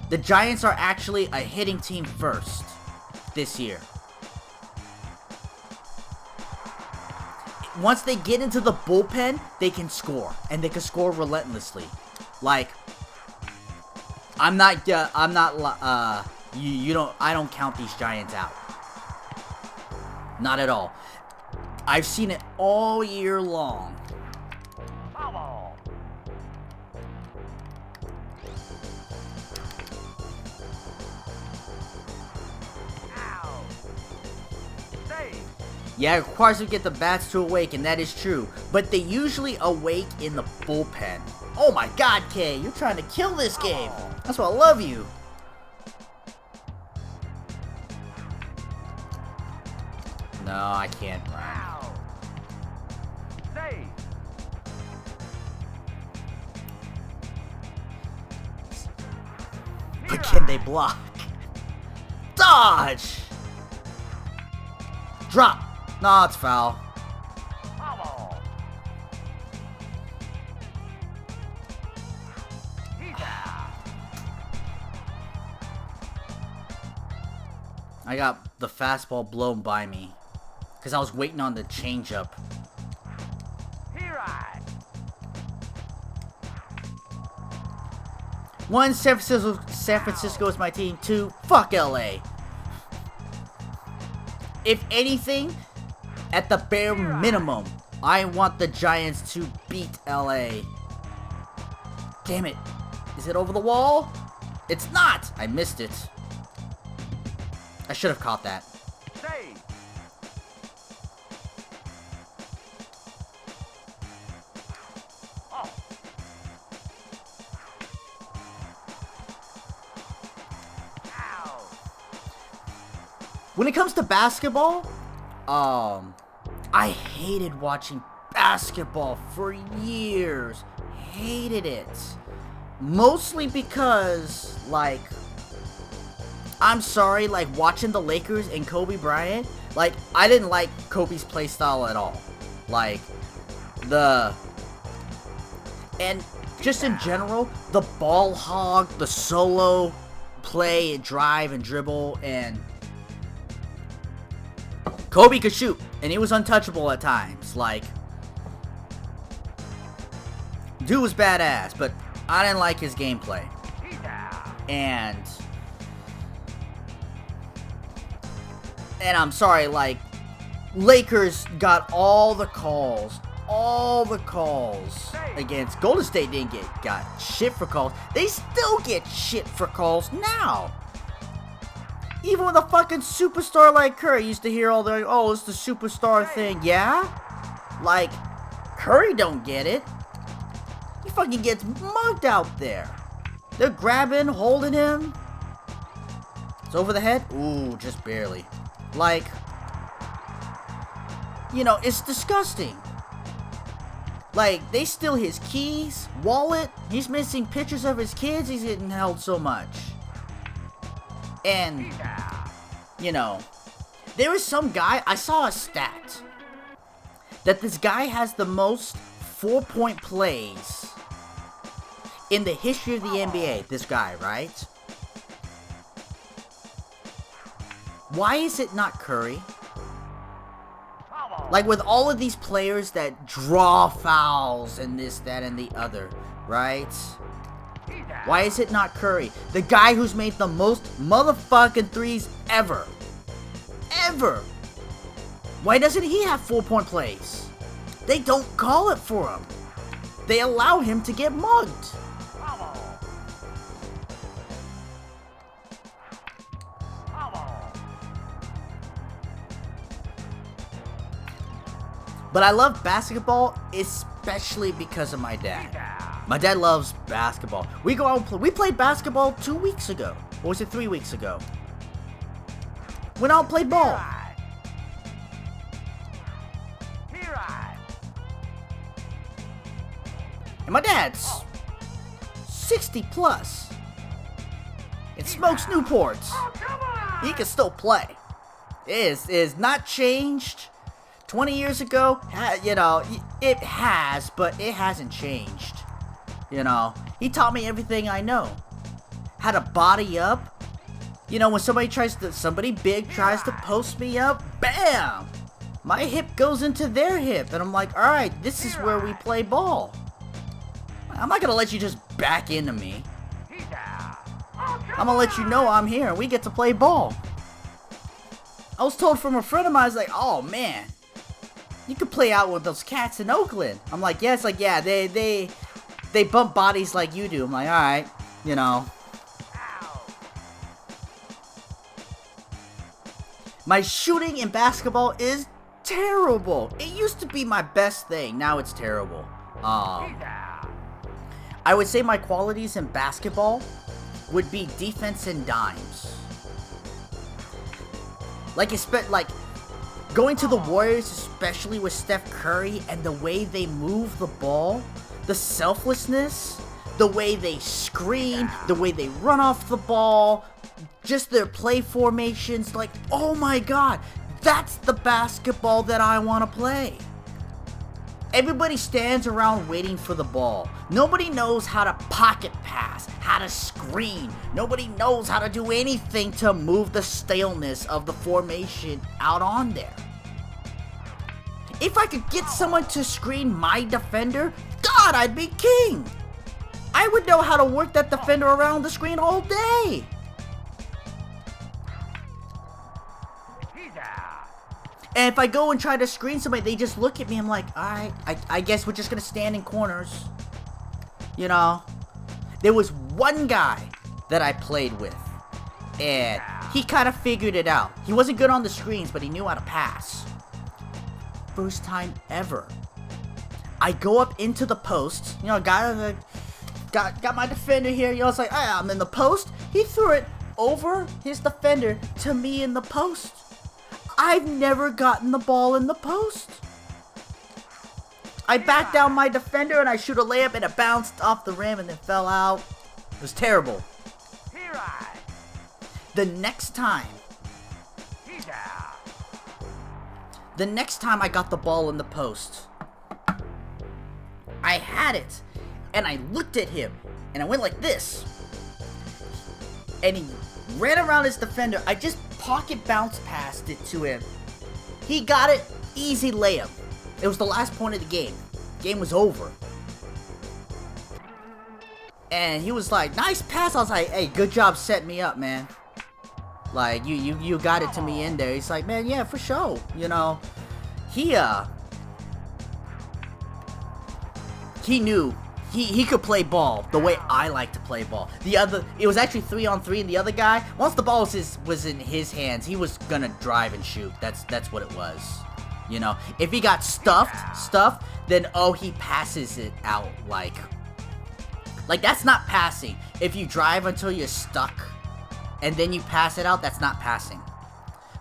[SPEAKER 2] The Giants are actually a hitting team first this year. Once they get into the bullpen, they can score, and they can score relentlessly. Like, I don't count these Giants out. Not at all. I've seen it all year long.
[SPEAKER 3] Bubble. Ow. Save.
[SPEAKER 2] Yeah, it requires them to get the bats to awake, and that is true. But they usually awake in the bullpen. Oh my god, Kay, you're trying to kill this game. That's why I love you. No, I can't.
[SPEAKER 3] Ow. Save.
[SPEAKER 2] But can they block? Dodge! Drop! No, it's foul.
[SPEAKER 3] Bubble. He down.
[SPEAKER 2] I got the fastball blown by me. Because I was waiting on the changeup.
[SPEAKER 3] Here I.
[SPEAKER 2] 1, San Francisco is my team. 2, fuck LA. If anything, at the bare minimum, I want the Giants to beat LA. Damn it. Is it over the wall? It's not! I missed it. I should have caught that.
[SPEAKER 3] Save. Oh. Ow.
[SPEAKER 2] When it comes to basketball, I hated watching basketball for years. Hated it. Mostly because, like, I'm sorry, like, watching the Lakers and Kobe Bryant, like, I didn't like Kobe's play style at all. Like, and just in general, the ball hog, the solo play, drive, and dribble, and Kobe could shoot, and he was untouchable at times. Like, dude was badass, but I didn't like his gameplay.
[SPEAKER 3] He down.
[SPEAKER 2] And I'm sorry, like, Lakers got all the calls against Golden State. Didn't got shit for calls. They still get shit for calls now. Even with a fucking superstar like Curry, you used to hear all the, oh, it's the superstar thing. Yeah? Like, Curry don't get it. He fucking gets mugged out there. They're grabbing, holding him. It's over the head. Ooh, just barely. Like, you know, it's disgusting. Like, they steal his keys, wallet. He's missing pictures of his kids. He's getting held so much. And, you know, there is some guy, I saw a stat that this guy has the most 4-point plays in the history of the NBA. This guy, right? Why is it not Curry? Like, with all of these players that draw fouls and this, that, and the other, right? Why is it not Curry? The guy who's made the most motherfucking threes ever. Ever. Why doesn't he have 4-point plays? They don't call it for him. They allow him to get mugged. But I love basketball, especially because of my dad. My dad loves basketball. We go out and play. We played basketball 2 weeks ago. Or was it 3 weeks ago? Went out and played ball. And my dad's 60 plus. And smokes Newports. He can still play. It is not changed. 20 years ago, you know, it has, but it hasn't changed. You know, he taught me everything I know. How to body up. You know, when somebody big tries to post me up, bam! My hip goes into their hip, and I'm like, alright, this is where we play ball. I'm not gonna let you just back into me. I'm gonna let you know I'm here, and we get to play ball. I was told from a friend of mine, I was like, oh man, you could play out with those cats in Oakland. I'm like, yes, like, yeah, they bump bodies like you do. I'm like, alright, you know. My shooting in basketball is terrible. It used to be my best thing. Now it's terrible. I would say my qualities in basketball would be defense and dimes. Like going to the Warriors, especially with Steph Curry, and the way they move the ball, the selflessness, the way they screen, the way they run off the ball, just their play formations, like, oh my god, that's the basketball that I want to play. Everybody stands around waiting for the ball. Nobody knows how to pocket pass, how to screen. Nobody knows how to do anything to move the staleness of the formation out on there. If I could get someone to screen my defender, God, I'd be king. I would know how to work that defender around the screen all day. And if I go and try to screen somebody, they just look at me. I'm like, alright, I guess we're just going to stand in corners. You know? There was one guy that I played with. And he kind of figured it out. He wasn't good on the screens, but he knew how to pass. First time ever. I go up into the post. You know, got my defender here. You know, it's like, ah, I'm in the post. He threw it over his defender to me in the post. I've never gotten the ball in the post. I backed down my defender and I shoot a layup and it bounced off the rim and then fell out. It was terrible. The next time I got the ball in the post, I had it and I looked at him and I went like this. And he ran around his defender. I just pocket bounce passed it to him. He got it, easy layup. It was the last point of the game. Game was over. And he was like, nice pass. I was like, hey, good job setting me up, man. Like, you got it to me in there. He's like, man, yeah, for sure. You know, he knew he could play ball the way I like to play ball. It was actually 3-on-3, and the other guy, once the ball was in his hands, he was gonna drive and shoot. That's what it was. You know, if he got stuffed, then he passes it out like that's not passing. If you drive until you're stuck and then you pass it out, that's not passing.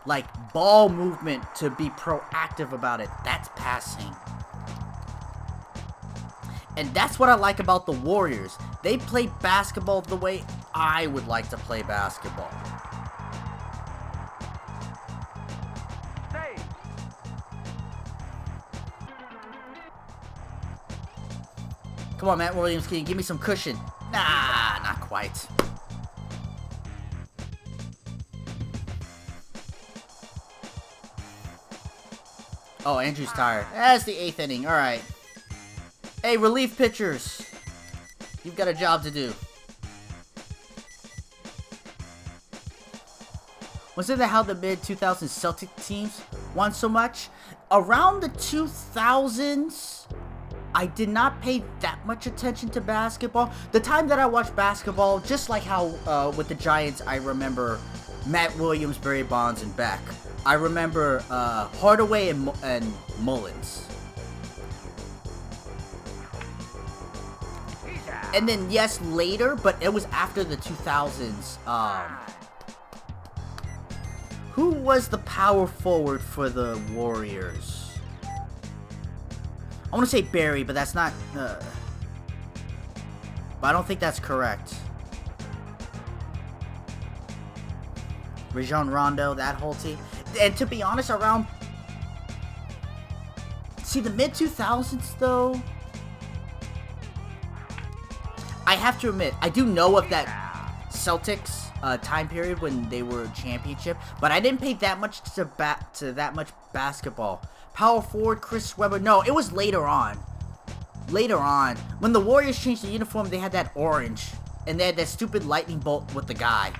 [SPEAKER 2] Like, ball movement, to be proactive about it, that's passing. And that's what I like about the Warriors. They play basketball the way I would like to play basketball. Come on, Matt Williams, can you give me some cushion? Nah, not quite. Oh, Andrew's tired. That's the 8th inning. Alright. Hey, relief pitchers. You've got a job to do. Wasn't that how the mid-2000s Celtic teams won so much? Around the 2000s, I did not pay that much attention to basketball. The time that I watched basketball, just like how with the Giants, I remember Matt Williams, Barry Bonds, and Beck. I remember Hardaway and Mullins. And then, yes, later, but it was after the 2000s. Who was the power forward for the Warriors? I want to say Barry, but that's not... but I don't think that's correct. Rajon Rondo, that whole team. And to be honest, around... See, the mid-2000s, though... I have to admit, I do know of that Celtics time period when they were championship, but I didn't pay that much to that much basketball. Power forward, Chris Webber. No, it was later on. Later on, when the Warriors changed the uniform, they had that orange, and they had that stupid lightning bolt with the guy.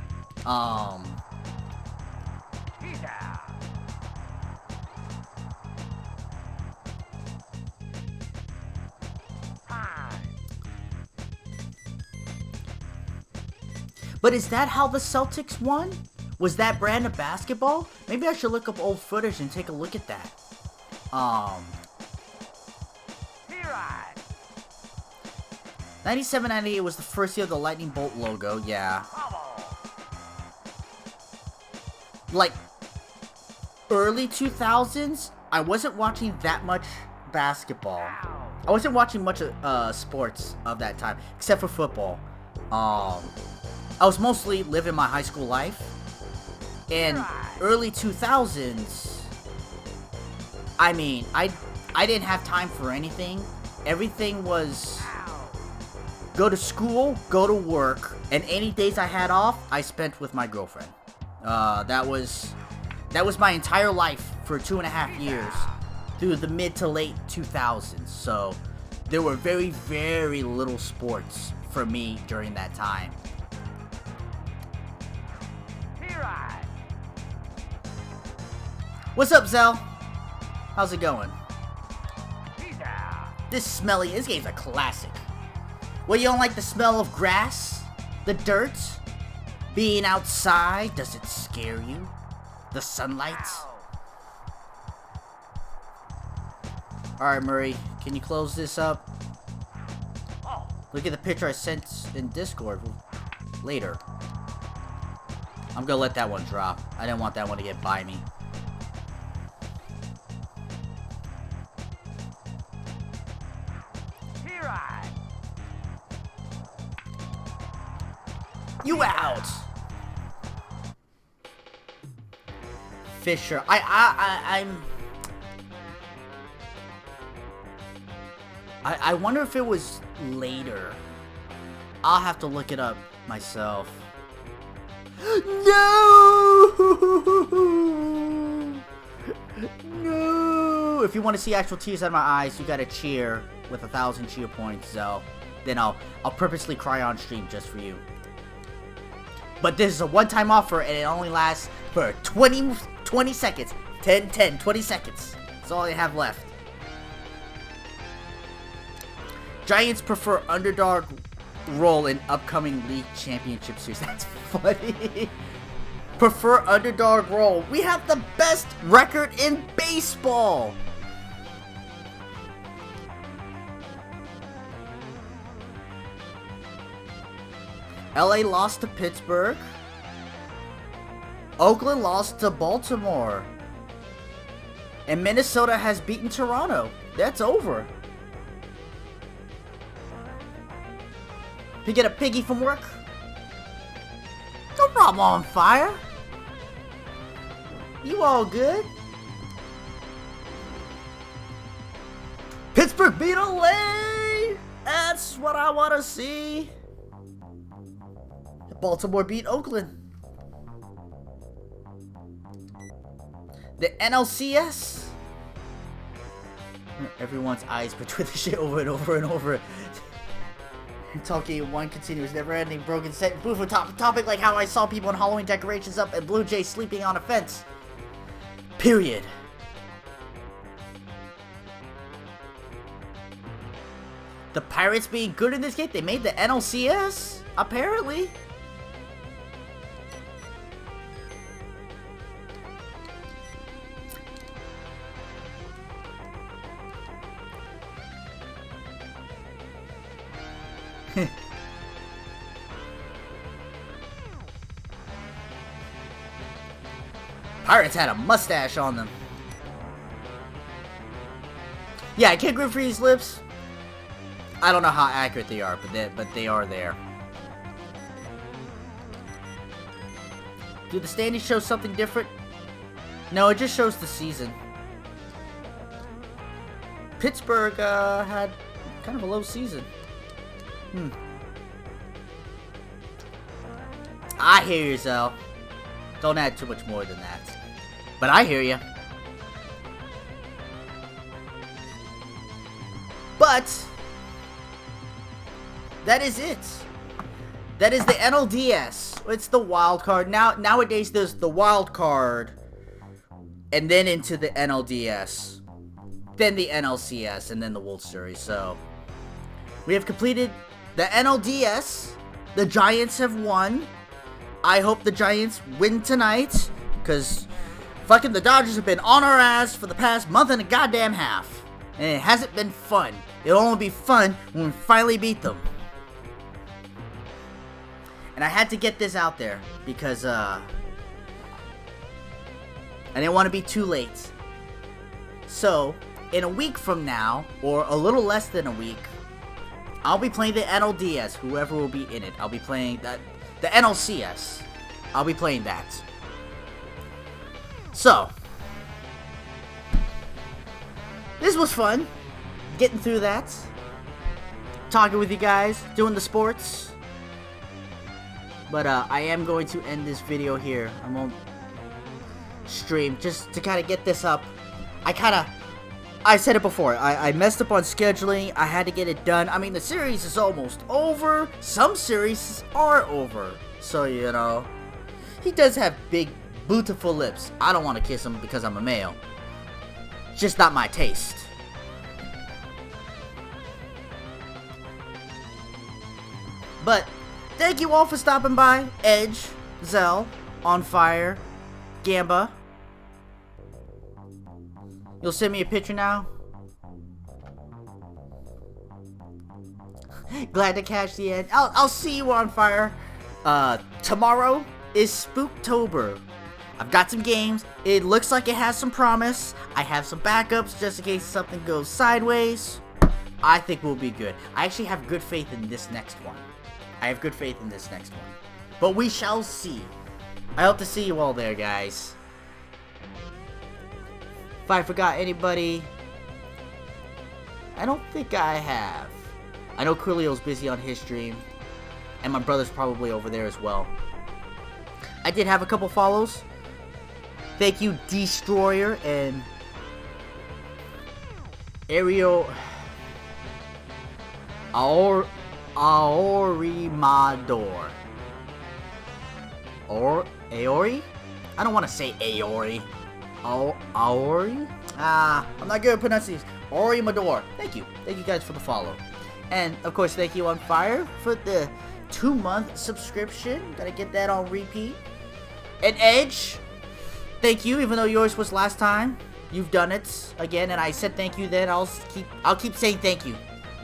[SPEAKER 2] But is that how the Celtics won? Was that brand of basketball? Maybe I should look up old footage and take a look at that. 97-98 was the first year of the Lightning Bolt logo, yeah. Like, early 2000s, I wasn't watching that much basketball. I wasn't watching much sports of that time, except for football. I was mostly living my high school life. In early 2000s, I mean, I didn't have time for anything. Everything was go to school, go to work, and any days I had off, I spent with my girlfriend. That was my entire life for 2.5 years through the mid to late 2000s. So there were very, very little sports for me during that time. What's up, Zell? How's it going? This game's a classic. Well, you don't like the smell of grass? The dirt? Being outside? Does it scare you? The sunlight? Alright, Murray, can you close this up? Look at the picture I sent in Discord later. I'm gonna let that one drop. I didn't want that one to get by me. You out! Fisher. I wonder if it was later. I'll have to look it up myself. No! No! If you want to see actual tears out of my eyes, you gotta cheer with 1,000 cheer points, so then I'll purposely cry on stream just for you. But this is a one-time offer, and it only lasts for 20 seconds. 10, 20 seconds. That's all I have left. Giants prefer underdog role in upcoming league championship series. That's funny. Prefer underdog role. We have the best record in baseball. LA lost to Pittsburgh. Oakland lost to Baltimore. And Minnesota has beaten Toronto. That's over. You get a piggy from work? No problem, on fire. You all good? Pittsburgh beat LA! That's what I want to see. Baltimore beat Oakland. The NLCS. Everyone's eyes between the shit over and over and over. Talking in one continuous, never-ending, broken set, booth topic like how I saw people in Halloween decorations up and Blue Jays sleeping on a fence. Period. The Pirates being good in this game, they made the NLCS, apparently. Pirates had a mustache on them. Yeah, I can't Griffey's lips. I don't know how accurate they are, but they are there. Do the standings show something different? No, it just shows the season. Pittsburgh had kind of a low season. I hear you, Zell. Don't add too much more than that. But I hear you. But that is it. That is the NLDS. It's the wild card. Nowadays there's the wild card and then into the NLDS. Then the NLCS and then the World Series. So we have completed the NLDS. The Giants have won. I hope the Giants win tonight, because fucking the Dodgers have been on our ass for the past month and a goddamn half. And it hasn't been fun. It'll only be fun when we finally beat them. And I had to get this out there, because I didn't want to be too late. So, in a week from now, or a little less than a week, I'll be playing the NLDS, whoever will be in it. I'll be playing the NLCS. I'll be playing that. So, this was fun. Getting through that. Talking with you guys. Doing the sports. But I am going to end this video here. I won't stream. Just to kind of get this up. I said it before, I messed up on scheduling, I had to get it done. I mean, the series is almost over, some series are over, so, you know, he does have big, beautiful lips. I don't want to kiss him because I'm a male, just not my taste. But, thank you all for stopping by. Edge, Zell, On Fire, Gamba. You'll send me a picture now? Glad to catch the end. I'll see you on fire. Tomorrow is Spooktober. I've got some games. It looks like it has some promise. I have some backups just in case something goes sideways. I think we'll be good. I actually have good faith in this next one. But we shall see. I hope to see you all there, guys. If I forgot anybody, I don't think I have. I know Coolio's busy on his stream, and my brother's probably over there as well. I did have a couple follows. Thank you, Destroyer and Ariel Aorimador. Aori? I don't want to say Aori. Aori? I'm not good at pronunciation. Aorimador. Thank you. Thank you guys for the follow. And of course, thank you on Fire for the 2-month subscription. Gotta get that on repeat. And Edge, thank you, even though yours was last time. You've done it again, and I said thank you then. I'll keep saying thank you.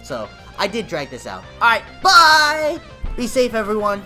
[SPEAKER 2] So, I did drag this out. Alright, bye! Be safe, everyone.